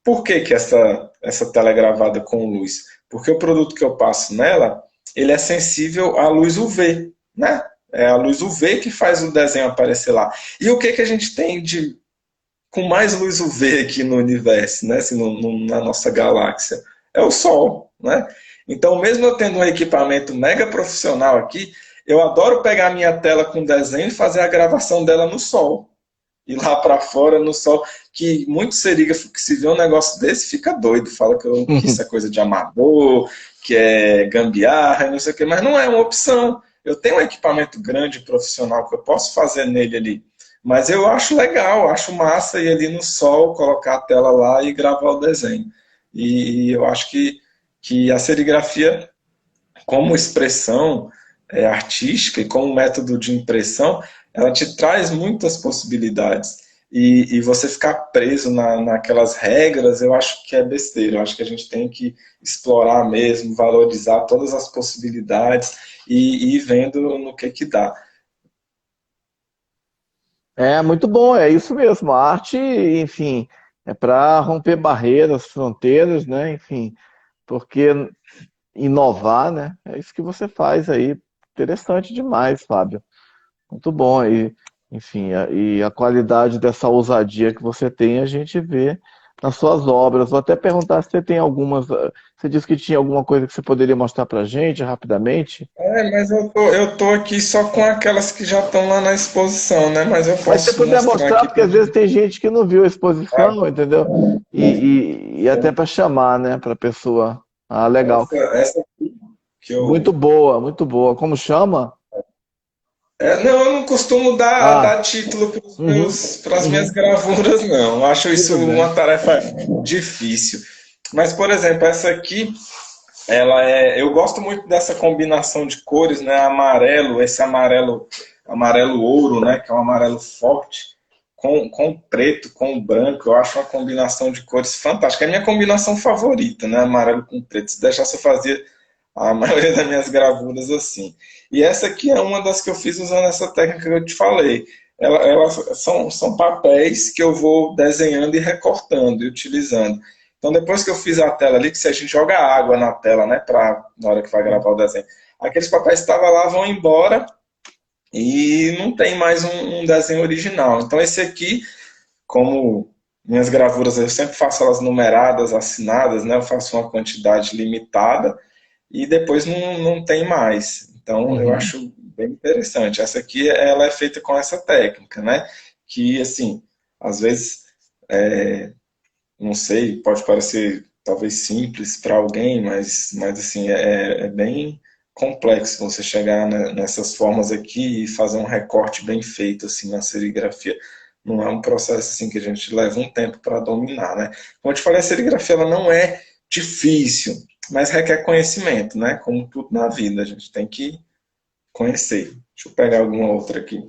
por que essa tela é gravada com luz? Porque o produto que eu passo nela, ele é sensível à luz UV, né? É a luz UV que faz o desenho aparecer lá. E o que a gente tem com mais luz UV aqui no universo, né? Assim, na nossa galáxia? É o Sol, né? Então, mesmo eu tendo um equipamento mega profissional aqui, eu adoro pegar a minha tela com desenho e fazer a gravação dela no Sol. Ir lá para fora no Sol, que muito serígrafo que se vê um negócio desse fica doido, fala que isso é coisa de amador, que é gambiarra, não sei o quê, mas não é uma opção. Eu tenho um equipamento grande profissional que eu posso fazer nele ali, mas eu acho legal, acho massa ir ali no Sol, colocar a tela lá e gravar o desenho. E eu acho que a serigrafia, como expressão artística e como método de impressão, ela te traz muitas possibilidades. E você ficar preso naquelas regras, eu acho que é besteira. Eu acho que a gente tem que explorar mesmo, valorizar todas as possibilidades e ir vendo no que dá. É muito bom, é isso mesmo. A arte, enfim, é para romper barreiras, fronteiras, né? Enfim, porque inovar, né? É isso que você faz aí. Interessante demais, Fábio. Muito bom. Enfim, e a qualidade dessa ousadia que você tem, a gente vê nas suas obras. Vou até perguntar se você tem algumas. Você disse que tinha alguma coisa que você poderia mostrar pra gente rapidamente. Mas eu tô aqui só com aquelas que já estão lá na exposição, né? Mas eu Mas se você posso puder mostrar mostrar, aqui porque para às vezes gente. tem gente que não viu a exposição, entendeu? E até para chamar, né, para pessoa. Ah, legal. Essa aqui que Muito eu. boa, muito boa. Como chama? Não, eu não costumo Ah, dar título uhum, para as minhas uhum. gravuras, não. Eu acho isso Tudo bem. uma tarefa difícil. Mas, por exemplo, essa aqui, eu gosto muito dessa combinação de cores, né? Amarelo, esse amarelo ouro, né? Que é um amarelo forte, com preto, com branco. Eu acho uma combinação de cores fantástica. É a minha combinação favorita, né? Amarelo com preto. Se deixasse eu fazer a maioria das minhas gravuras assim. E essa aqui é uma das que eu fiz usando essa técnica que eu te falei. elas são papéis que eu vou desenhando e recortando e utilizando. Então, depois que eu fiz a tela ali, que se a gente joga água na tela, né, na hora que vai gravar o desenho, aqueles papéis que estavam lá vão embora e não tem mais um desenho original. Então, esse aqui, como minhas gravuras eu sempre faço elas numeradas, assinadas, né, eu faço uma quantidade limitada e depois não tem mais. Então, eu Uhum. acho bem interessante. Essa aqui, ela é feita com essa técnica, né? Que, assim, às vezes, não sei, pode parecer talvez simples para alguém, mas assim, é bem complexo você chegar nessas formas aqui e fazer um recorte bem feito, assim, na serigrafia. Não é um processo, assim, que a gente leva um tempo para dominar, né? Como eu te falei, a serigrafia, ela não é difícil, mas requer conhecimento, né? Como tudo na vida, a gente tem que conhecer. Deixa eu pegar alguma outra aqui.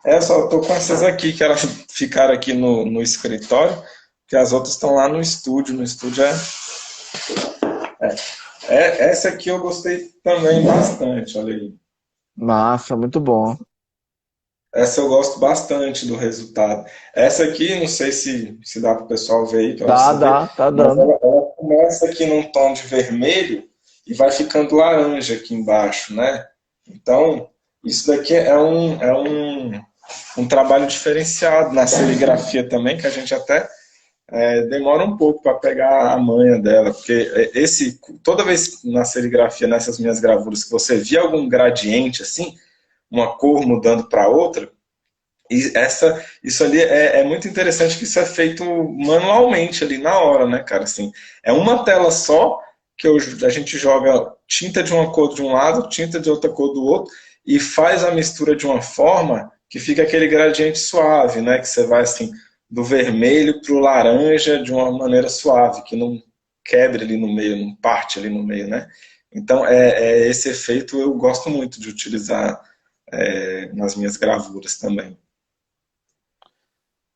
É, só tô com essas aqui, que elas ficaram aqui no escritório, que as outras estão lá no estúdio. No estúdio essa aqui eu gostei também bastante, olha aí. Massa, muito bom. Essa eu gosto bastante do resultado. Essa aqui, não sei se dá para o pessoal ver aí, para Dá, você ver, dá, tá mas dando. ela começa aqui num tom de vermelho e vai ficando laranja aqui embaixo, né? Então, isso daqui um trabalho diferenciado na serigrafia também, que a gente até demora um pouco para pegar a manha dela, porque toda vez na serigrafia, nessas minhas gravuras, que você via algum gradiente assim, uma cor mudando para outra, e isso ali é muito interessante que isso é feito manualmente ali na hora, né, cara? Assim, é uma tela só que a gente joga tinta de uma cor de um lado, tinta de outra cor do outro, e faz a mistura de uma forma que fica aquele gradiente suave, né? Que você vai assim do vermelho para o laranja de uma maneira suave, que não quebre ali no meio, não parte ali no meio, né? Então, esse efeito eu gosto muito de utilizar nas minhas gravuras também.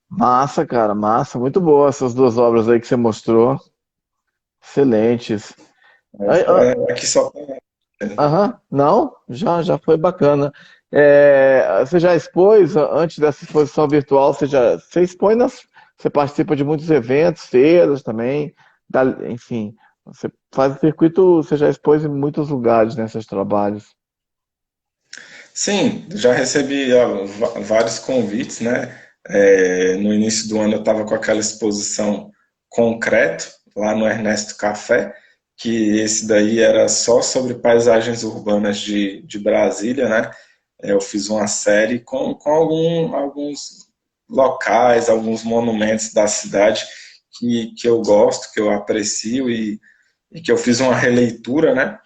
Massa, cara, massa. Muito boa essas duas obras aí que você mostrou. Excelentes. Aí, Aqui só tem. aham, não? Já foi bacana. Você já expôs, antes dessa exposição virtual, você expõe você participa de muitos eventos, feiras também, enfim, você faz o circuito, você já expôs em muitos lugares nesses trabalhos. Sim, já recebi vários convites, né? No início do ano eu estava com aquela exposição concreto lá no Ernesto Café, que esse daí era só sobre paisagens urbanas de Brasília, né? Eu fiz uma série com alguns locais, alguns monumentos da cidade que eu gosto, que eu aprecio e que eu fiz uma releitura, né?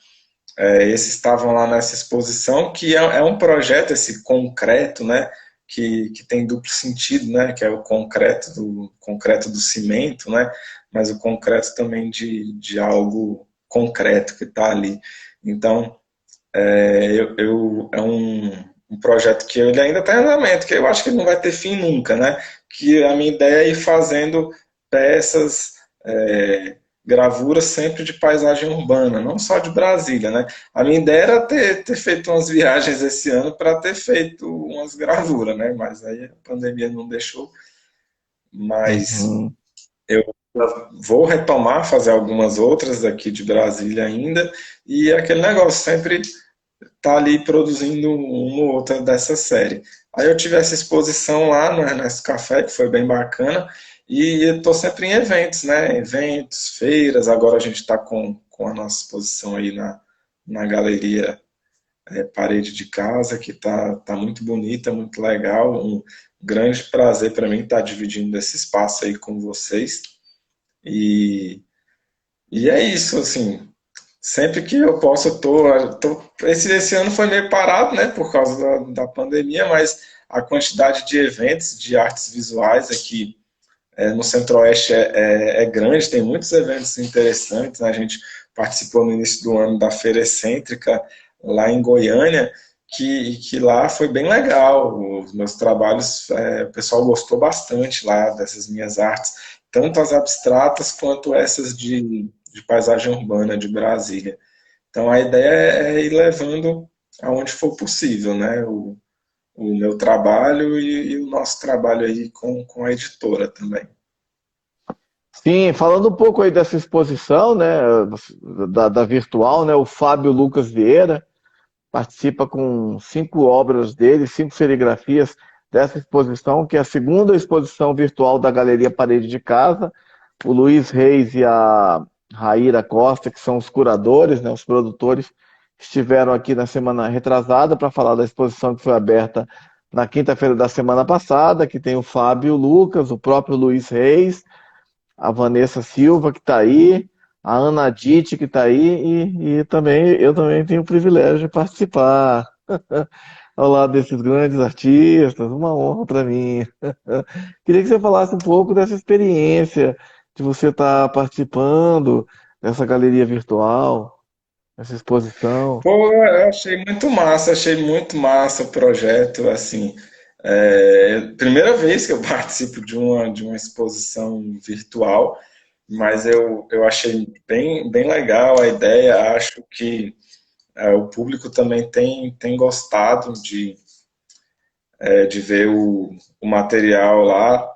Esses estavam lá nessa exposição, que é um projeto, esse concreto, né, que tem duplo sentido, né, que é o concreto do cimento, né, mas o concreto também de algo concreto que está ali. Então, é um projeto que ele ainda está em andamento, que eu acho que ele não vai ter fim nunca, né, que a minha ideia é ir fazendo peças, gravuras sempre de paisagem urbana, não só de Brasília, né? A minha ideia era ter feito umas viagens esse ano para ter feito umas gravuras, né? Mas aí a pandemia não deixou. Mas Uhum. eu vou retomar, fazer algumas outras aqui de Brasília ainda, e aquele negócio sempre tá ali produzindo uma ou outra dessa série. Aí eu tive essa exposição lá no Ernesto Café, que foi bem bacana, e eu estou sempre em eventos, né? Eventos, feiras, agora a gente está com a nossa exposição aí na galeria Parede de Casa, que tá muito bonita, muito legal, um grande prazer para mim estar dividindo esse espaço aí com vocês, e, e é isso, assim, sempre que eu posso, esse ano foi meio parado, né, por causa da pandemia, mas a quantidade de eventos de artes visuais aqui no Centro-Oeste é grande, tem muitos eventos interessantes, né? A gente participou no início do ano da Feira Excêntrica, lá em Goiânia, que lá foi bem legal. Os meus trabalhos, o pessoal gostou bastante lá dessas minhas artes, tanto as abstratas quanto essas de paisagem urbana de Brasília. Então a ideia é ir levando aonde for possível, né? o meu trabalho e o nosso trabalho aí com a editora também. Sim, falando um pouco aí dessa exposição, né, da virtual, né, o Fábio Lucas Vieira participa com 5 obras dele, 5 serigrafias dessa exposição, que é a segunda exposição virtual da Galeria Parede de Casa. O Luiz Reis e a Raíra Costa, que são os curadores, né, os produtores, estiveram aqui na semana retrasada para falar da exposição que foi aberta na quinta-feira da semana passada, que tem o Fábio Lucas, o próprio Luiz Reis, a Vanessa Silva, que está aí, a Ana Ditte, que está aí, e também eu também tenho o privilégio de participar ao lado desses grandes artistas, uma honra para mim. Queria que você falasse um pouco dessa experiência de você estar participando dessa galeria virtual, dessa exposição. Pô, eu achei muito massa o projeto, assim, primeira vez que eu participo de uma exposição virtual, mas eu achei bem legal a ideia, acho que o público também tem gostado de ver o material lá.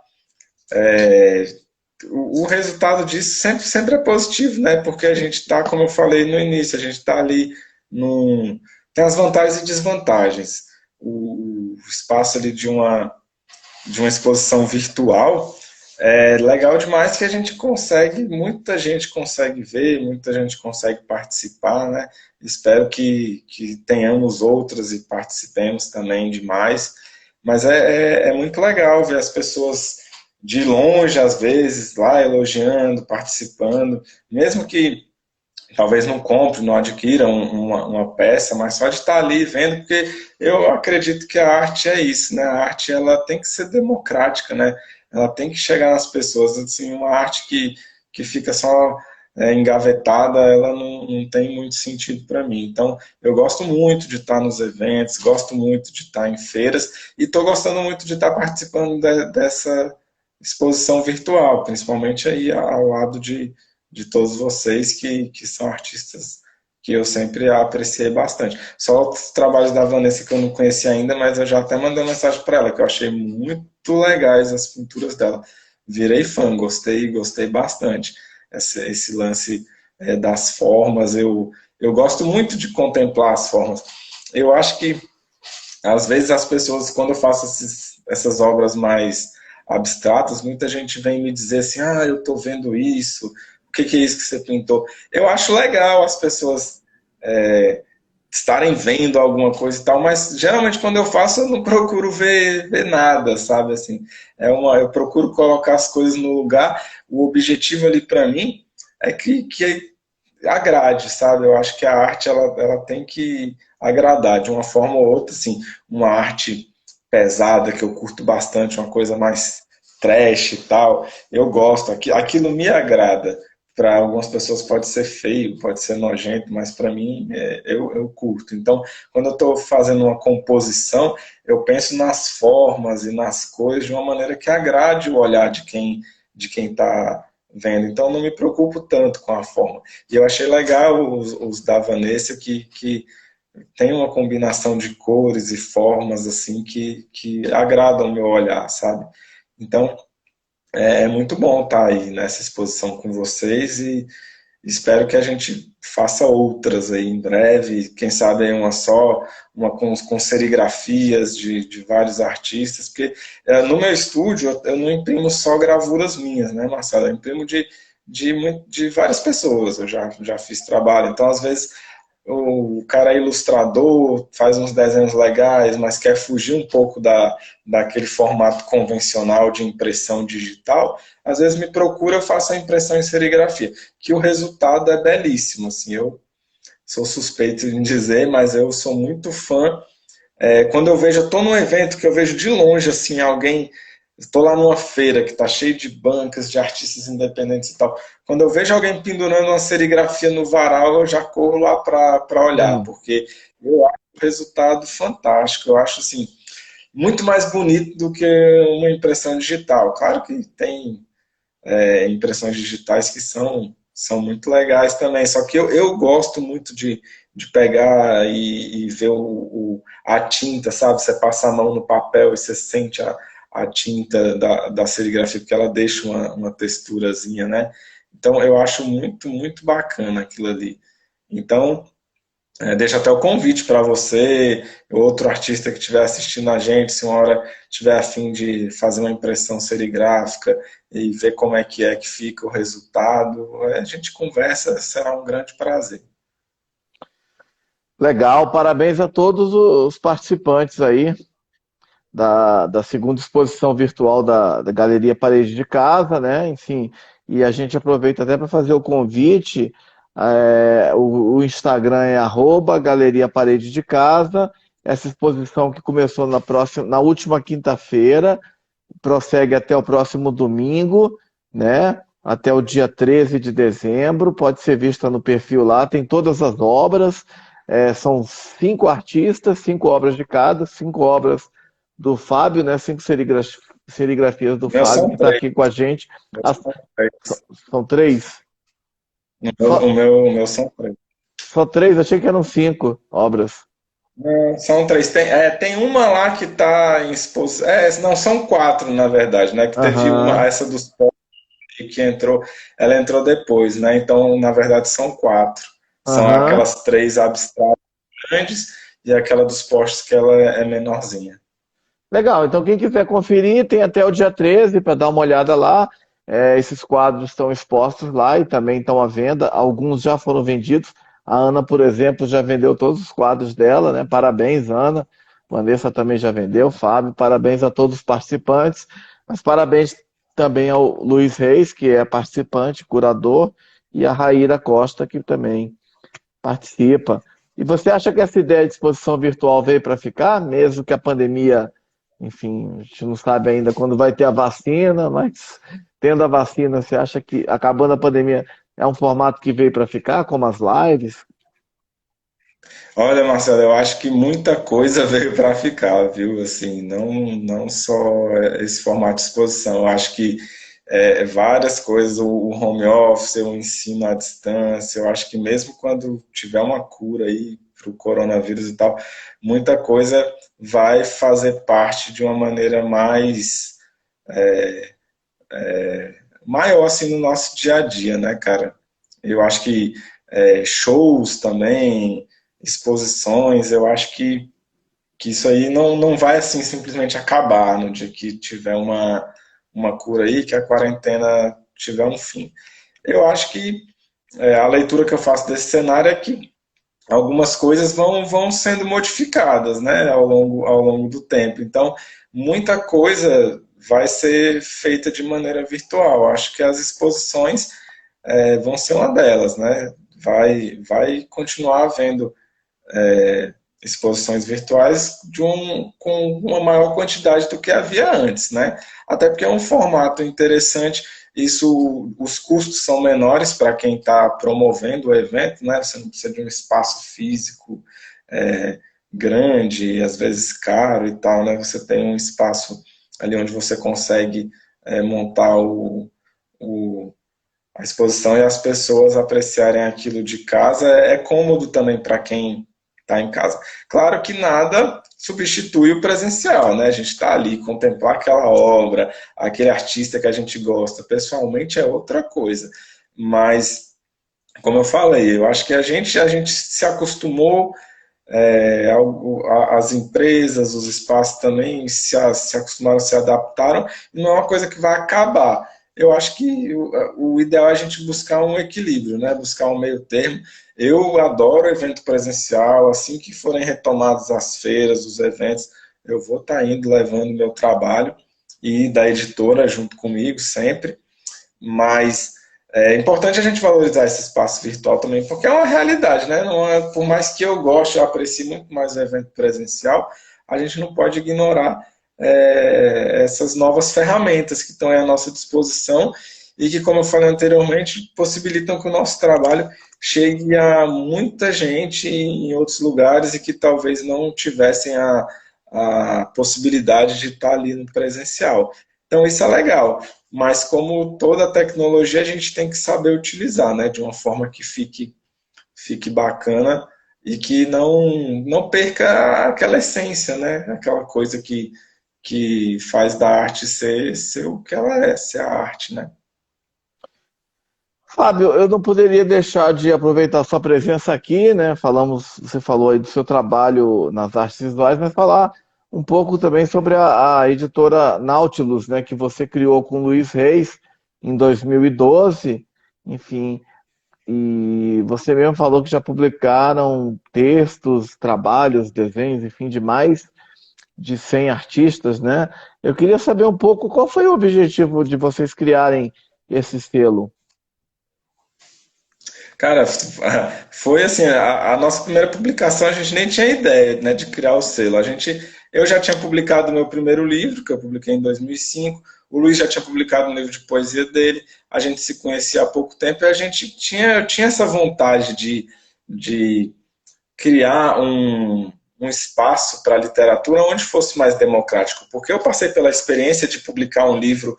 O resultado disso sempre é positivo, né? Porque a gente está, como eu falei no início, a gente está ali num. Tem as vantagens e desvantagens. O espaço ali de uma exposição virtual é legal demais que a gente consegue, muita gente consegue ver, muita gente consegue participar, né? Espero que tenhamos outras e participemos também de mais. Mas é muito legal ver as pessoas de longe, às vezes, lá elogiando, participando, mesmo que talvez não compre, não adquira uma peça, mas só de estar ali vendo, porque eu acredito que a arte é isso, né? A arte ela tem que ser democrática, né? Ela tem que chegar nas pessoas, assim, uma arte que fica só engavetada, ela não tem muito sentido para mim. Então, eu gosto muito de estar nos eventos, gosto muito de estar em feiras e estou gostando muito de estar participando dessa exposição virtual, principalmente aí ao lado de todos vocês que são artistas que eu sempre apreciei bastante. Só os trabalhos da Vanessa que eu não conhecia ainda, mas eu já até mandei uma mensagem para ela, que eu achei muito legais as pinturas dela. Virei fã, gostei bastante. Esse lance das formas, eu gosto muito de contemplar as formas. Eu acho que, às vezes, as pessoas, quando eu faço essas obras mais abstratas, muita gente vem me dizer assim, eu estou vendo isso, o que é isso que você pintou? Eu acho legal as pessoas estarem vendo alguma coisa e tal, mas geralmente quando eu faço eu não procuro ver nada, sabe? Assim, eu procuro colocar as coisas no lugar, o objetivo ali para mim é que agrade, sabe? Eu acho que a arte ela tem que agradar de uma forma ou outra, assim, uma arte pesada que eu curto bastante, uma coisa mais trash e tal, eu gosto, aquilo me agrada. Para algumas pessoas pode ser feio, pode ser nojento, mas para mim eu curto. Então, quando eu estou fazendo uma composição, eu penso nas formas e nas cores de uma maneira que agrade o olhar de quem está vendo. Então, não me preocupo tanto com a forma. E eu achei legal os da Vanessa que tem uma combinação de cores e formas assim que agradam o meu olhar, sabe? Então, é muito bom estar aí nessa exposição com vocês e espero que a gente faça outras aí em breve, quem sabe aí uma só, uma com serigrafias de vários artistas, porque no meu estúdio eu não imprimo só gravuras minhas, né, Marcelo? Eu imprimo de várias pessoas, eu já fiz trabalho, então às vezes o cara é ilustrador, faz uns desenhos legais, mas quer fugir um pouco daquele formato convencional de impressão digital, às vezes me procura, eu faço a impressão em serigrafia, que o resultado é belíssimo, assim, eu sou suspeito em dizer, mas eu sou muito fã. Quando eu vejo, eu estou num evento que eu vejo de longe, assim, alguém. Estou lá numa feira que está cheio de bancas, de artistas independentes e tal. Quando eu vejo alguém pendurando uma serigrafia no varal, eu já corro lá para olhar, Hum. porque eu acho o resultado fantástico. Eu acho assim, muito mais bonito do que uma impressão digital. Claro que tem impressões digitais que são são muito legais também. Só que eu gosto muito de pegar e ver a tinta, sabe? Você passa a mão no papel e você sente a tinta da serigrafia, porque ela deixa uma texturazinha, né? Então eu acho muito, muito bacana aquilo ali. Então, deixo até o convite para você, outro artista que estiver assistindo a gente, se uma hora tiver a fim de fazer uma impressão serigráfica e ver como é que fica o resultado, a gente conversa, será um grande prazer. Legal, parabéns a todos os participantes aí da segunda exposição virtual da Galeria Parede de Casa, né? Enfim, e a gente aproveita até para fazer o convite. O Instagram é @Galeria Parede de Casa. Essa exposição que começou na última quinta-feira, prossegue até o próximo domingo, né? Até o dia 13 de dezembro. Pode ser vista no perfil lá, tem todas as obras. São 5 artistas, 5 obras de cada, 5 obras do Fábio, né? 5 serigrafias do Meus Fábio, são que está três. aqui com a gente. Meus são três. São 3? O Só, meu são três. só 3? Achei que eram 5 obras. Não, são três. Tem uma lá que está em exposição. Não, são quatro, na verdade, né? Que teve uma, Aham, essa dos postes que entrou, ela entrou depois, né? Então, na verdade, são quatro. São aham. aquelas três abstratas grandes e aquela dos postes que ela é menorzinha. Legal, então quem quiser conferir, tem até o dia 13 para dar uma olhada lá. Esses quadros estão expostos lá e também estão à venda. Alguns já foram vendidos. A Ana, por exemplo, já vendeu todos os quadros dela, né? Parabéns, Ana. Vanessa também já vendeu. Fábio, parabéns a todos os participantes. Mas parabéns também ao Luiz Reis, que é participante, curador, e a Raíra Costa, que também participa. E você acha que essa ideia de exposição virtual veio para ficar, mesmo que a pandemia, enfim, a gente não sabe ainda quando vai ter a vacina, mas tendo a vacina, você acha que acabando a pandemia é um formato que veio para ficar, como as lives? Olha, Marcelo, eu acho que muita coisa veio para ficar, viu? Assim, não só esse formato de exposição. Eu acho que várias coisas, o home office, o ensino à distância, eu acho que mesmo quando tiver uma cura aí para o coronavírus e tal, muita coisa vai fazer parte de uma maneira mais maior assim no nosso dia a dia, né, cara? Eu acho que shows também, exposições, eu acho que isso aí não vai assim simplesmente acabar no dia que tiver uma cura aí, que a quarentena tiver um fim. Eu acho que a leitura que eu faço desse cenário é que algumas coisas vão sendo modificadas, né, ao longo do tempo. Então, muita coisa vai ser feita de maneira virtual. Acho que as exposições vão ser uma delas, né? Vai continuar havendo exposições virtuais com uma maior quantidade do que havia antes, né? Até porque é um formato interessante, os custos são menores para quem está promovendo o evento, né? Você não precisa de um espaço físico é, grande, às vezes caro e tal, né? Você tem um espaço ali onde você consegue montar o, a exposição e as pessoas apreciarem aquilo de casa. É cômodo também para quem está em casa. Claro que nada substitui o presencial, né? A gente está ali, contemplar aquela obra, aquele artista que a gente gosta, pessoalmente é outra coisa. Mas, como eu falei, eu acho que a gente se acostumou, as empresas, os espaços também se acostumaram, se adaptaram, e não é uma coisa que vai acabar. Eu acho que o ideal é a gente buscar um equilíbrio, né? Buscar um meio termo. Eu adoro evento presencial, assim que forem retomadas as feiras, os eventos, eu vou estar indo levando meu trabalho e da editora junto comigo sempre, mas é importante a gente valorizar esse espaço virtual também, porque é uma realidade, né? Não é, por mais que eu goste, eu aprecie muito mais o evento presencial, a gente não pode ignorar essas novas ferramentas que estão à nossa disposição e que, como eu falei anteriormente, possibilitam que o nosso trabalho chegue a muita gente em outros lugares e que talvez não tivessem a possibilidade de estar ali no presencial. Então, isso é legal. mas como toda tecnologia a gente tem que saber utilizar, né, de uma forma que fique bacana e que não perca aquela essência, né, aquela coisa que faz da arte ser o que ela é, ser a arte, né. Fábio, eu não poderia deixar de aproveitar sua presença aqui, né? Você falou aí do seu trabalho nas artes visuais, mas falar um pouco também sobre a editora Nautilus, né? Que você criou com o Luiz Reis em 2012, enfim, e você mesmo falou que já publicaram textos, trabalhos, desenhos, enfim, de mais de 100 artistas, né? Eu queria saber um pouco qual foi o objetivo de vocês criarem esse selo. Cara, foi assim, a nossa primeira publicação a gente nem tinha ideia, né, de criar o selo. Eu já tinha publicado meu primeiro livro, que eu publiquei em 2005. O Luiz já tinha publicado um livro de poesia dele. A gente se conhecia há pouco tempo e a gente tinha essa vontade de criar um espaço para a literatura onde fosse mais democrático. Porque eu passei pela experiência de publicar um livro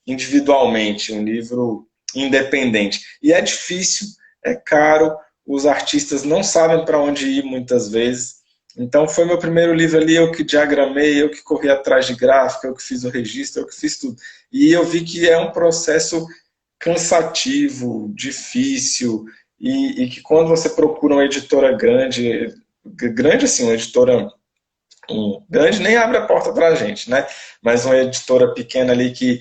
individualmente, um livro independente. E é difícil, é caro, os artistas não sabem para onde ir muitas vezes. Então foi meu primeiro livro ali, eu que diagramei, eu que corri atrás de gráfica, eu que fiz o registro, eu que fiz tudo. E eu vi que é um processo cansativo, difícil, e que quando você procura uma editora grande, grande assim, uma editora grande nem abre a porta para a gente, né? Mas uma editora pequena ali que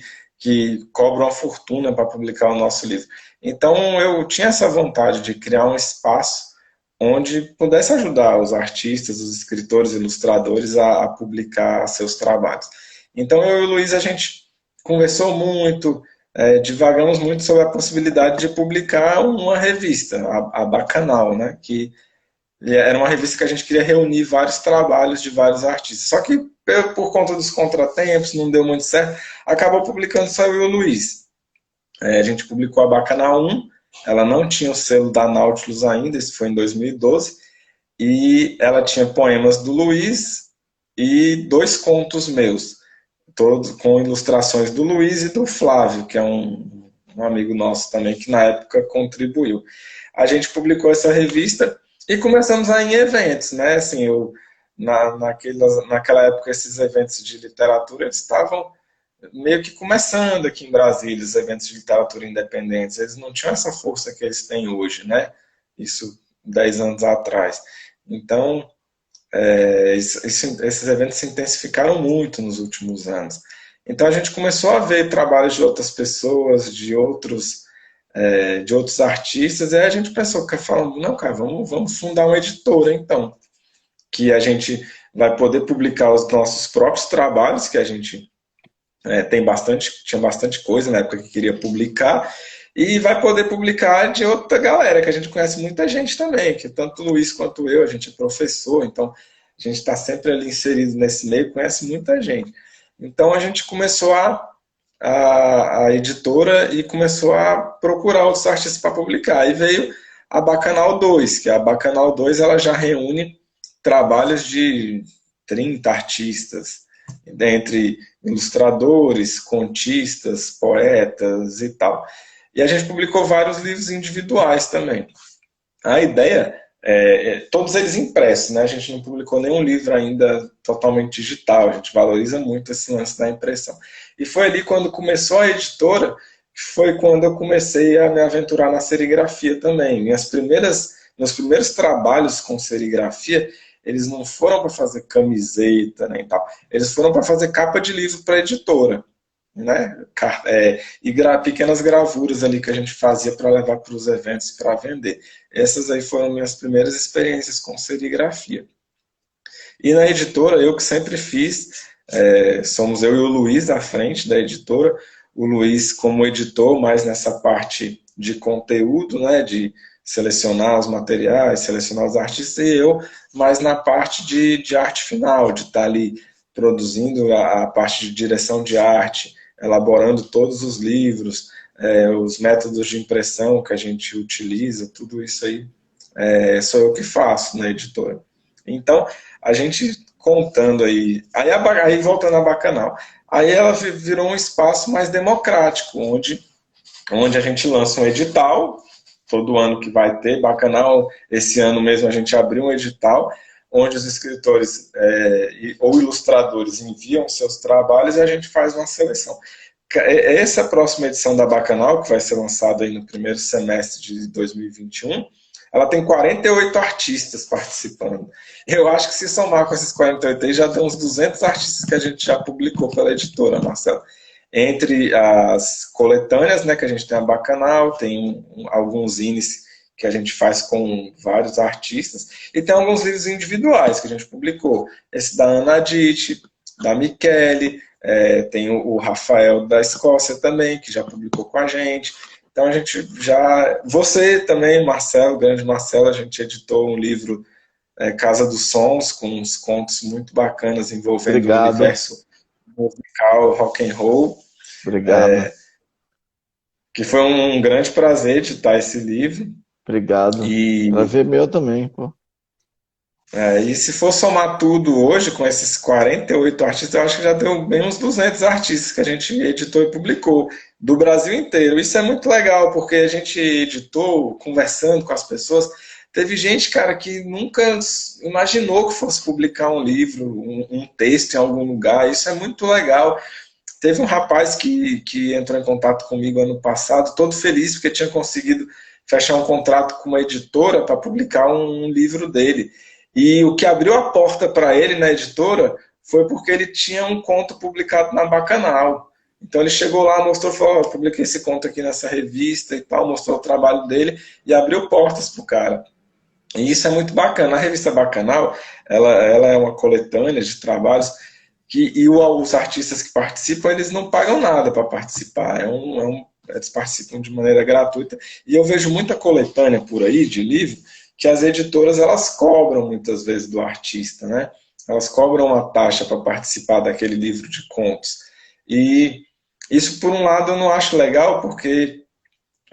cobra uma fortuna para publicar o nosso livro. Então eu tinha essa vontade de criar um espaço onde pudesse ajudar os artistas, os escritores, ilustradores a publicar seus trabalhos. Então eu e o Luiz, a gente conversou muito, divagamos muito sobre a possibilidade de publicar uma revista, a Bacanal, né? Que era uma revista que a gente queria reunir vários trabalhos de vários artistas. Só que por conta dos contratempos, não deu muito certo, acabou publicando só eu e o Luiz. A gente publicou a Bacanal 1, ela não tinha o selo da Nautilus ainda, isso foi em 2012, e ela tinha poemas do Luiz e 2 contos meus, todos com ilustrações do Luiz e do Flávio, que é um amigo nosso também, que na época contribuiu. A gente publicou essa revista e começamos a ir em eventos, né? Assim, naquela época, esses eventos de literatura eles estavam meio que começando aqui em Brasília, os eventos de literatura independentes. Eles não tinham essa força que eles têm hoje, né? Isso 10 anos atrás. Então, esses eventos se intensificaram muito nos últimos anos. Então, a gente começou a ver trabalhos de outras pessoas, de outros artistas, e aí a gente pensou, falando, não, cara, vamos fundar uma editora, então, que a gente vai poder publicar os nossos próprios trabalhos, que a gente tinha bastante coisa na época que queria publicar, e vai poder publicar de outra galera, que a gente conhece muita gente também, que tanto o Luiz quanto eu, a gente é professor, então a gente está sempre ali inserido nesse meio, conhece muita gente. Então a gente começou a editora e começou a procurar outros artistas para publicar. Aí veio a Bacanal 2, que a Bacanal 2 ela já reúne trabalhos de 30 artistas, entre ilustradores, contistas, poetas e tal. E a gente publicou vários livros individuais também. A ideia todos eles impressos, né? A gente não publicou nenhum livro ainda totalmente digital, a gente valoriza muito esse lance da impressão. E foi ali quando começou a editora, foi quando eu comecei a me aventurar na serigrafia também. Meus primeiros trabalhos com serigrafia, eles não foram para fazer camiseta nem tal, eles foram para fazer capa de livro para editora, né? Pequenas gravuras ali que a gente fazia para levar para os eventos para vender. Essas aí foram minhas primeiras experiências com serigrafia. E na editora, eu que sempre fiz, somos eu e o Luiz à frente da editora, o Luiz como editor, mais nessa parte de conteúdo, né, de selecionar os materiais, selecionar os artistas, e eu mais na parte de arte final, de estar ali produzindo a parte de direção de arte, elaborando todos os livros, os métodos de impressão que a gente utiliza, tudo isso aí sou eu que faço na editora. Então, a gente contando aí voltando a Bacanal, Aí ela virou um espaço mais democrático, onde a gente lança um edital, todo ano que vai ter, Bacanal, esse ano mesmo a gente abriu um edital, onde os escritores ou ilustradores enviam seus trabalhos e a gente faz uma seleção. Essa próxima edição da Bacanal, que vai ser lançada aí no primeiro semestre de 2021, ela tem 48 artistas participando. Eu acho que se somar com esses 48 aí, já tem uns 200 artistas que a gente já publicou pela editora, Marcelo. Entre as coletâneas, né, que a gente tem a Bacanal, tem alguns índices que a gente faz com vários artistas, e tem alguns livros individuais que a gente publicou. Esse da Ana Ditt, da Michele, tem o Rafael da Escócia também, que já publicou com a gente. Então a gente já... Você também, Marcelo, grande Marcelo, a gente editou um livro, Casa dos Sons, com uns contos muito bacanas envolvendo Obrigado. o universo musical, rock and roll. Obrigado. Que foi um grande prazer editar esse livro. Obrigado. Prazer meu também, pô. E se for somar tudo hoje, com esses 48 artistas, eu acho que já deu bem uns 200 artistas que a gente editou e publicou, do Brasil inteiro. Isso é muito legal, porque a gente editou, conversando com as pessoas. Teve gente, cara, que nunca imaginou que fosse publicar um livro, um texto em algum lugar. Isso é muito legal. Teve um rapaz que entrou em contato comigo ano passado, todo feliz, porque tinha conseguido fechar um contrato com uma editora para publicar um livro dele. E o que abriu a porta para ele na editora foi porque ele tinha um conto publicado na Bacanal. Então ele chegou lá, mostrou, falou, eu publiquei esse conto aqui nessa revista e tal, mostrou o trabalho dele e abriu portas pro cara. E isso é muito bacana. A revista Bacanal, ela é uma coletânea de trabalhos e os artistas que participam, eles não pagam nada para participar. Eles participam de maneira gratuita. E eu vejo muita coletânea por aí, de livro, que as editoras, elas cobram muitas vezes do artista, né? Elas cobram uma taxa para participar daquele livro de contos. E isso, por um lado, eu não acho legal, porque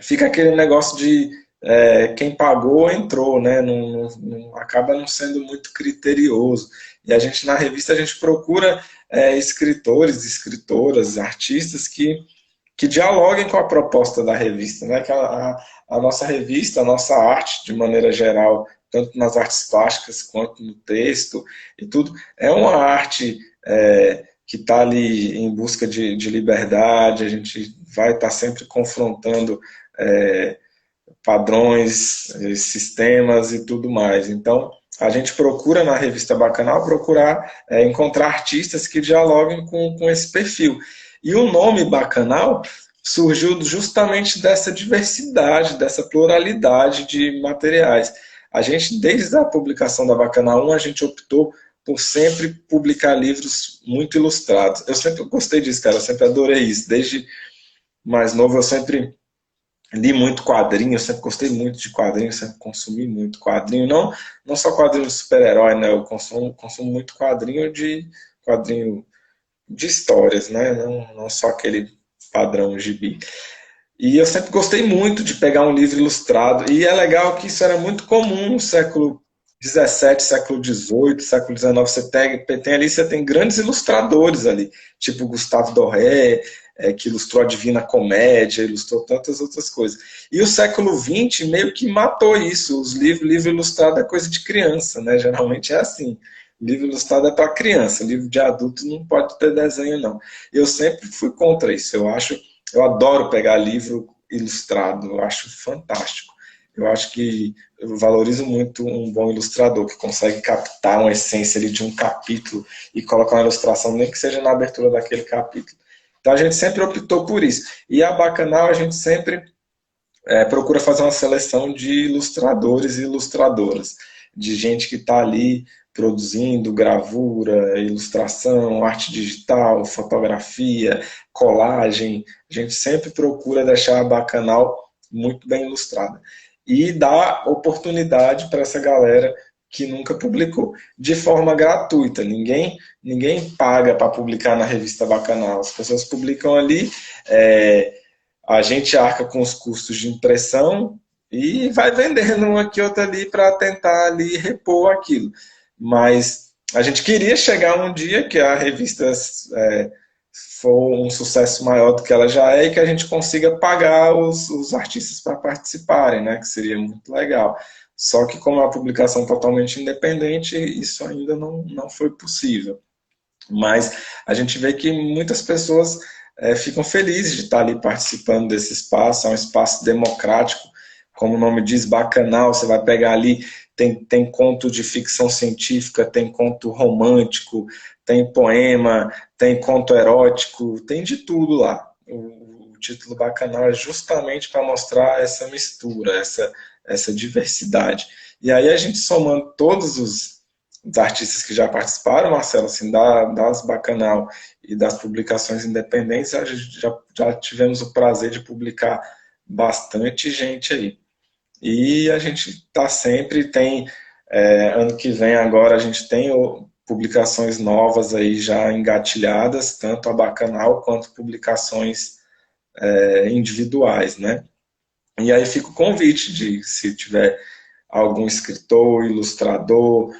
fica aquele negócio de quem pagou entrou, né? Acaba não sendo muito criterioso. E a gente, na revista, a gente procura escritores, escritoras, artistas que dialoguem com a proposta da revista, né? Que a nossa revista, a nossa arte, de maneira geral, tanto nas artes plásticas quanto no texto e tudo, é uma arte que está ali em busca de liberdade. A gente vai estar sempre confrontando padrões, sistemas e tudo mais. Então, a gente procura na revista Bacanal encontrar artistas que dialoguem com esse perfil. E o nome Bacanal surgiu justamente dessa diversidade, dessa pluralidade de materiais. A gente, desde a publicação da Bacanal 1, a gente optou por sempre publicar livros muito ilustrados. Eu sempre gostei disso, cara, eu sempre adorei isso. Desde mais novo, eu sempre li muito quadrinho, eu sempre gostei muito de quadrinho, sempre consumi muito quadrinho, não só quadrinho de super-herói, né? Eu consumo muito quadrinho de histórias, né? Não só aquele padrão gibi. E eu sempre gostei muito de pegar um livro ilustrado, e é legal que isso era muito comum no século XVII, século XVIII, século XIX. Você tem grandes ilustradores ali, tipo Gustave Doré, que ilustrou a Divina Comédia, ilustrou tantas outras coisas. E o século XX meio que matou isso. Livro ilustrado é coisa de criança, né? Geralmente é assim. Livro ilustrado é para criança, livro de adulto não pode ter desenho, não. Eu sempre fui contra isso. Eu adoro pegar livro ilustrado, eu acho fantástico. Eu acho que eu valorizo muito um bom ilustrador que consegue captar uma essência ali de um capítulo e colocar uma ilustração, nem que seja na abertura daquele capítulo. Então a gente sempre optou por isso. E a Bacanal, a gente sempre procura fazer uma seleção de ilustradores e ilustradoras, de gente que está ali produzindo gravura, ilustração, arte digital, fotografia, colagem. A gente sempre procura deixar a Bacanal muito bem ilustrada. E dar oportunidade para essa galera que nunca publicou, de forma gratuita. Ninguém paga para publicar na revista Bacanal. As pessoas publicam ali, a gente arca com os custos de impressão e vai vendendo um aqui, outro ali, para tentar ali repor aquilo. Mas a gente queria chegar um dia que a revista for um sucesso maior do que ela já é e que a gente consiga pagar os artistas para participarem, né? Que seria muito legal. Só que como é uma publicação totalmente independente, isso ainda não foi possível. Mas a gente vê que muitas pessoas ficam felizes de estar ali participando desse espaço, é um espaço democrático, como o nome diz, bacanal, você vai pegar ali, tem conto de ficção científica, tem conto romântico, tem poema, tem conto erótico, tem de tudo lá. O título bacanal é justamente para mostrar essa mistura, essa diversidade. E aí a gente somando todos os artistas que já participaram, Marcelo, assim, das Bacanal e das publicações independentes, já tivemos o prazer de publicar bastante gente aí. E a gente tá sempre, ano que vem agora a gente tem publicações novas aí já engatilhadas, tanto a Bacanal quanto publicações individuais, né? E aí fica o convite de, se tiver algum escritor, ilustrador,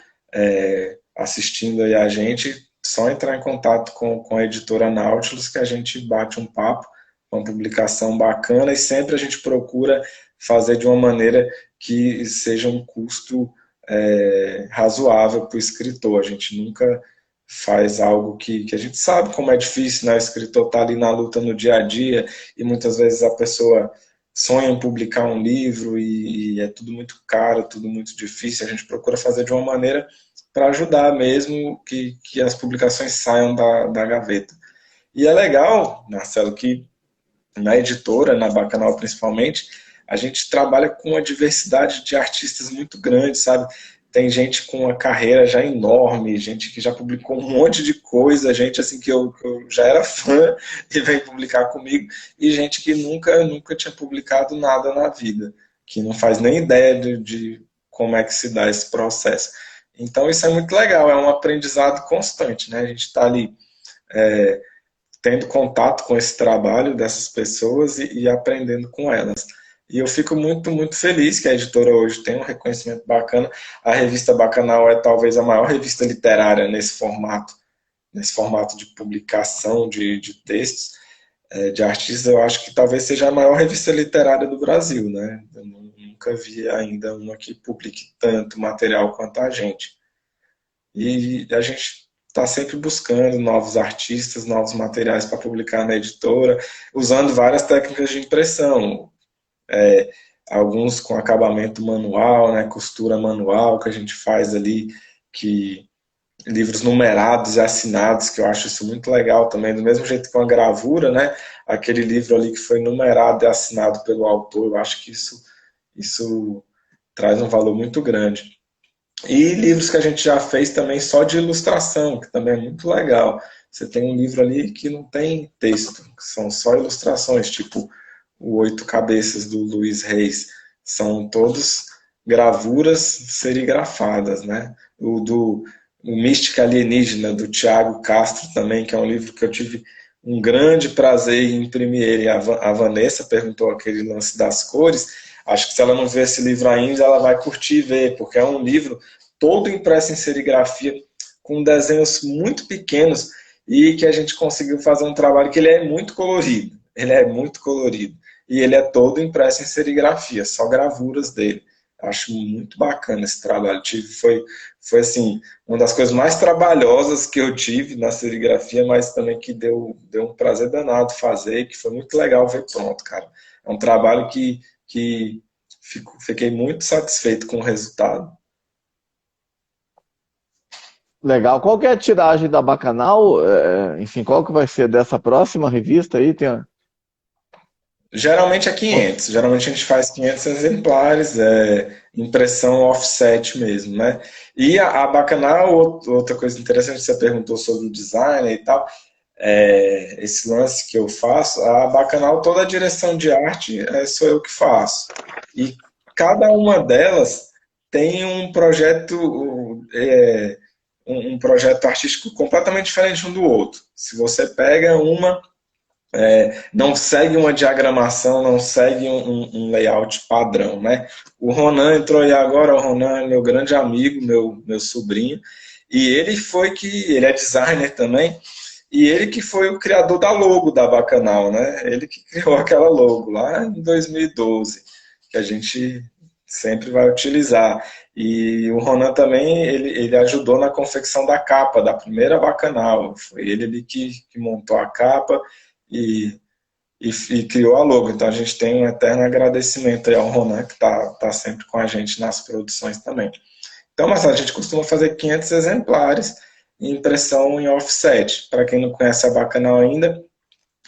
assistindo aí a gente, só entrar em contato com a editora Nautilus que a gente bate um papo, uma publicação bacana, e sempre a gente procura fazer de uma maneira que seja um custo razoável para o escritor. A gente nunca faz algo que a gente sabe como é difícil, né? O escritor está ali na luta no dia a dia e muitas vezes a pessoa sonha em publicar um livro e é tudo muito caro, tudo muito difícil. A gente procura fazer de uma maneira para ajudar mesmo que as publicações saiam da gaveta. E é legal, Marcelo, que na editora, na Bacanal principalmente, a gente trabalha com uma diversidade de artistas muito grande, sabe? Tem gente com uma carreira já enorme, gente que já publicou um monte de coisa, gente assim que eu já era fã e vem publicar comigo, e gente que nunca tinha publicado nada na vida, que não faz nem ideia de como é que se dá esse processo. Então isso é muito legal, é um aprendizado constante, né? A gente está ali tendo contato com esse trabalho dessas pessoas e aprendendo com elas. E eu fico muito, muito feliz que a editora hoje tem um reconhecimento bacana. A revista Bacanal é talvez a maior revista literária nesse formato de publicação de textos de artistas. Eu acho que talvez seja a maior revista literária do Brasil, né? Eu nunca vi ainda uma que publique tanto material quanto a gente. E a gente está sempre buscando novos artistas, novos materiais para publicar na editora, usando várias técnicas de impressão. Alguns com acabamento manual, né, costura manual que a gente faz ali, livros numerados e assinados, que eu acho isso muito legal também, do mesmo jeito que uma gravura, né, aquele livro ali que foi numerado e assinado pelo autor, eu acho que isso traz um valor muito grande. E livros que a gente já fez também só de ilustração, que também é muito legal. Você tem um livro ali que não tem texto, que são só ilustrações, tipo o Oito Cabeças, do Luiz Reis. São todos gravuras serigrafadas, né? O Mística Alienígena, do Tiago Castro também, que é um livro que eu tive um grande prazer em imprimir ele. A Vanessa perguntou aquele lance das cores. Acho que se ela não vê esse livro ainda, ela vai curtir ver, porque é um livro todo impresso em serigrafia, com desenhos muito pequenos, e que a gente conseguiu fazer um trabalho que ele é muito colorido. Ele é muito colorido. E ele é todo impresso em serigrafia, só gravuras dele. Acho muito bacana esse trabalho. Foi assim, uma das coisas mais trabalhosas que eu tive na serigrafia, mas também que deu um prazer danado fazer, que foi muito legal ver pronto, cara. É um trabalho que fiquei muito satisfeito com o resultado. Legal. Qual que é a tiragem da Bacanal? Enfim, qual que vai ser dessa próxima revista aí? Geralmente é 500. Geralmente a gente faz 500 exemplares, impressão offset mesmo, né? E a Bacanal, outra coisa interessante, você perguntou sobre o design e tal, esse lance que eu faço, a Bacanal, toda a direção de arte sou eu que faço. E cada uma delas tem um projeto, um projeto artístico completamente diferente um do outro. Se você pega uma, não segue uma diagramação, não segue um layout padrão, né? O Ronan entrou aí agora, o Ronan é meu grande amigo, meu sobrinho, e ele é designer também, E ele que foi o criador da logo da Bacanal, né? Ele que criou aquela logo lá em 2012, que a gente sempre vai utilizar. E o Ronan também, ele ajudou na confecção da capa, da primeira Bacanal. Foi ele ali que montou a capa e, e criou a logo. Então a gente tem um eterno agradecimento aí ao Ronan, que tá sempre com a gente nas produções também. Então, mas a gente costuma fazer 500 exemplares em impressão em offset. Para quem não conhece a Bacanal ainda,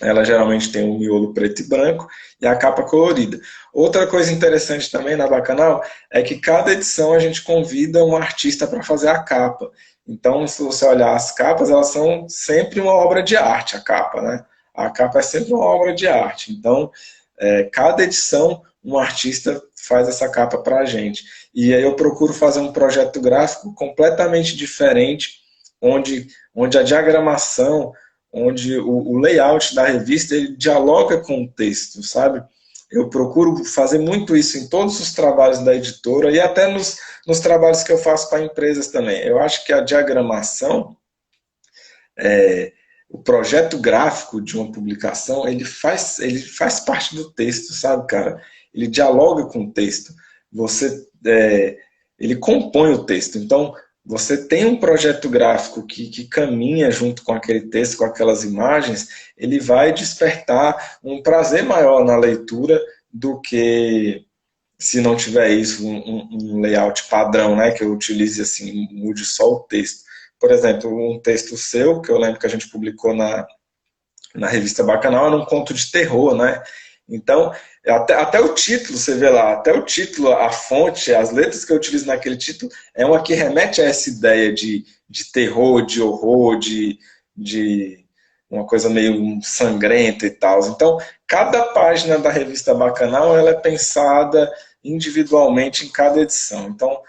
ela geralmente tem um miolo preto e branco e a capa colorida. Outra coisa interessante também na Bacanal é que cada edição a gente convida um artista para fazer a capa. Então, se você olhar as capas, elas são sempre uma obra de arte, a capa, né? A capa é sempre uma obra de arte. Então, cada edição, um artista faz essa capa para a gente. E aí eu procuro fazer um projeto gráfico completamente diferente, onde a diagramação, onde o layout da revista ele dialoga com o texto, sabe? Eu procuro fazer muito isso em todos os trabalhos da editora e até nos trabalhos que eu faço para empresas também. Eu acho que a diagramação, o projeto gráfico de uma publicação, ele faz parte do texto, sabe, cara? Ele dialoga com o texto. Ele compõe o texto. Então, você tem um projeto gráfico que caminha junto com aquele texto, com aquelas imagens, ele vai despertar um prazer maior na leitura do que se não tiver isso, um layout padrão, né, que eu utilize assim, mude só o texto. Por exemplo, um texto seu, que eu lembro que a gente publicou na revista Bacanal, era um conto de terror, né? Então, até o título, você vê lá, até o título, a fonte, as letras que eu utilizo naquele título, é uma que remete a essa ideia de terror, de horror, de uma coisa meio sangrenta e tal. Então, cada página da revista Bacanal, ela é pensada individualmente em cada edição. Então,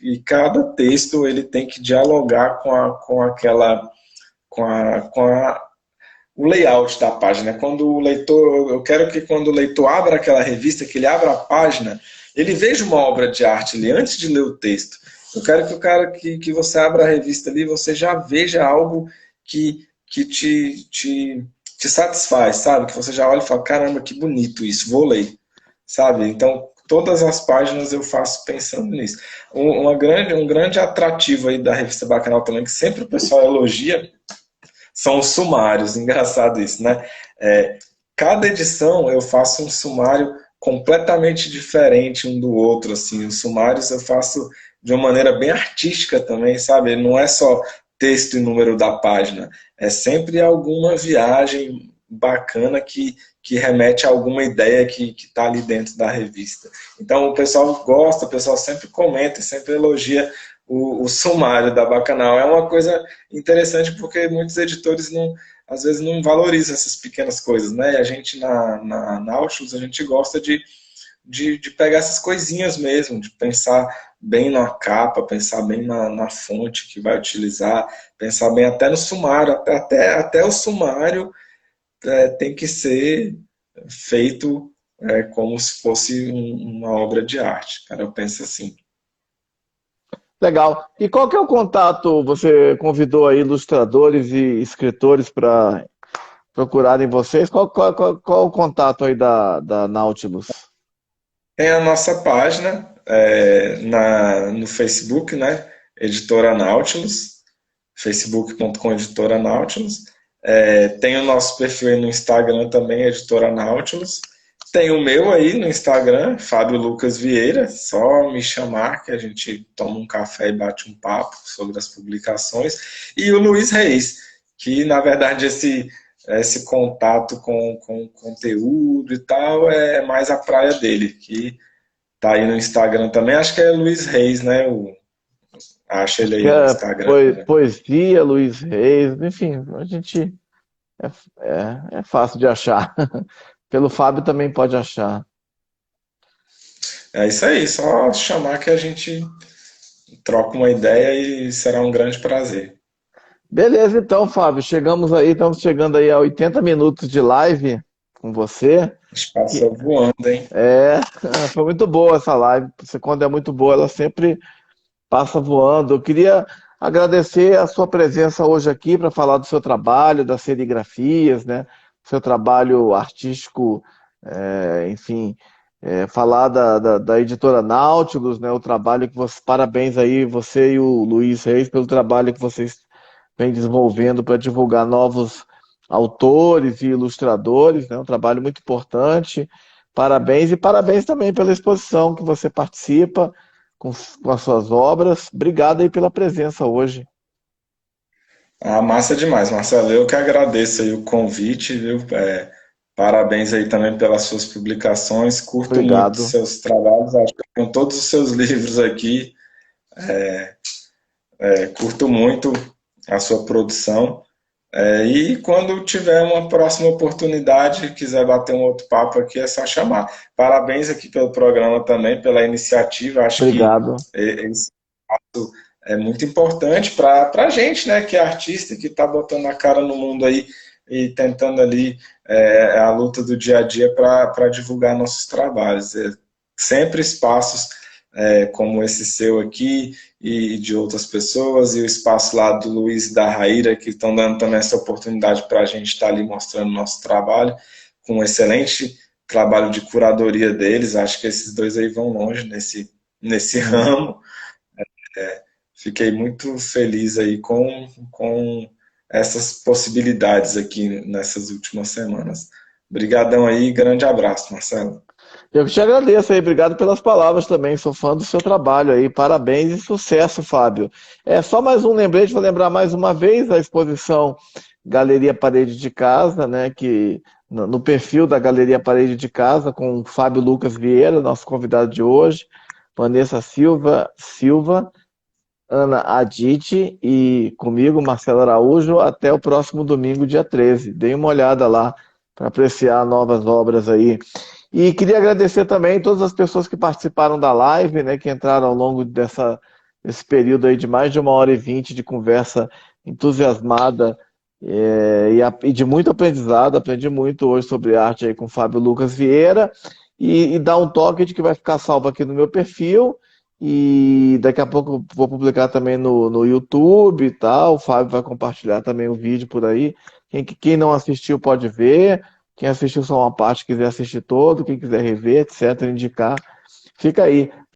e cada texto ele tem que dialogar o layout da página. Quando o leitor, eu quero que quando o leitor abra aquela revista, que ele abra a página, ele veja uma obra de arte ali antes de ler o texto. Eu quero que o cara que você abra a revista ali, você já veja algo que te satisfaz, sabe? Que você já olha e fala, caramba, que bonito isso, vou ler, sabe? Então, todas as páginas eu faço pensando nisso. Um grande atrativo aí da revista Bacanal também, que sempre o pessoal elogia, são os sumários. Engraçado isso, né? Cada edição eu faço um sumário completamente diferente um do outro, assim. Os sumários eu faço de uma maneira bem artística também, sabe? Não é só texto e número da página, é sempre alguma viagem bacana que remete a alguma ideia que está ali dentro da revista. Então o pessoal gosta, o pessoal sempre comenta, sempre elogia o sumário da Bacanal. É uma coisa interessante porque muitos editores às vezes não valorizam essas pequenas coisas, né? E a gente na Nautilus, a gente gosta de pegar essas coisinhas mesmo, de pensar bem na capa, pensar bem na fonte que vai utilizar, pensar bem até no sumário, até o sumário tem que ser feito como se fosse uma obra de arte, cara, eu penso assim. Legal. E qual que é o contato? Você convidou aí ilustradores e escritores para procurarem vocês. Qual o contato aí da Nautilus? Tem a nossa página no Facebook, né? Editora Nautilus, facebook.com Editora Nautilus. Tem o nosso perfil aí no Instagram também, Editora Nautilus. Tem o meu aí no Instagram, Fábio Lucas Vieira, só me chamar que a gente toma um café e bate um papo sobre as publicações. E o Luiz Reis, que na verdade esse contato com conteúdo e tal é mais a praia dele, que tá aí no Instagram também, acho que é Luiz Reis, né? Acho ele aí no Instagram. Poesia, Luiz Reis, enfim, a gente é fácil de achar. Pelo Fábio também pode achar. É isso aí, só chamar que a gente troca uma ideia e será um grande prazer. Beleza, então, Fábio, estamos chegando aí a 80 minutos de live com você. Passou voando, hein? Foi muito boa essa live. Você, quando é muito boa, ela sempre passa voando. Eu queria agradecer a sua presença hoje aqui para falar do seu trabalho, das serigrafias, né? Seu trabalho artístico, enfim, falar da editora Nautilus, né? O trabalho que você, parabéns aí, você e o Luiz Reis, pelo trabalho que vocês vêm desenvolvendo para divulgar novos autores e ilustradores, né? Um trabalho muito importante. Parabéns e parabéns também pela exposição que você participa com as suas obras. Obrigado aí pela presença hoje. Ah, massa demais, Marcelo. Eu que agradeço aí o convite, viu? Parabéns aí também pelas suas publicações. Curto muito Obrigado. seus trabalhos, acho que com todos os seus livros aqui, curto muito a sua produção. E quando tiver uma próxima oportunidade, quiser bater um outro papo aqui, é só chamar. Parabéns aqui pelo programa também, pela iniciativa. Acho que Obrigado. esse é muito importante para a gente, né, que é artista, que está botando a cara no mundo aí e tentando ali a luta do dia a dia para divulgar nossos trabalhos. Sempre espaços como esse seu aqui e de outras pessoas, e o espaço lá do Luiz e da Raíra, que estão dando também essa oportunidade para a gente estar ali mostrando nosso trabalho, com um excelente trabalho de curadoria deles. Acho que esses dois aí vão longe nesse ramo. Fiquei muito feliz aí com essas possibilidades aqui nessas últimas semanas. Obrigadão aí, grande abraço, Marcelo. Eu que te agradeço aí, obrigado pelas palavras também. Sou fã do seu trabalho aí. Parabéns e sucesso, Fábio. É só mais um lembrete, vou lembrar mais uma vez a exposição Galeria Parede de Casa, né? Que no perfil da Galeria Parede de Casa, com o Fábio Lucas Vieira, nosso convidado de hoje, Vanessa Silva, Ana Adite e comigo, Marcelo Araújo, até o próximo domingo, dia 13. Dê uma olhada lá para apreciar novas obras aí. E queria agradecer também todas as pessoas que participaram da live, né, que entraram ao longo desse período aí de mais de 1h20 de conversa entusiasmada e de muito aprendizado. Aprendi muito hoje sobre arte aí com o Fábio Lucas Vieira e dar um toque de que vai ficar salvo aqui no meu perfil. E daqui a pouco eu vou publicar também no YouTube e tal. O Fábio vai compartilhar também o vídeo por aí. Quem não assistiu pode ver. Quem assistiu só uma parte, quiser assistir todo. Quem quiser rever, etc., indicar. Fica aí.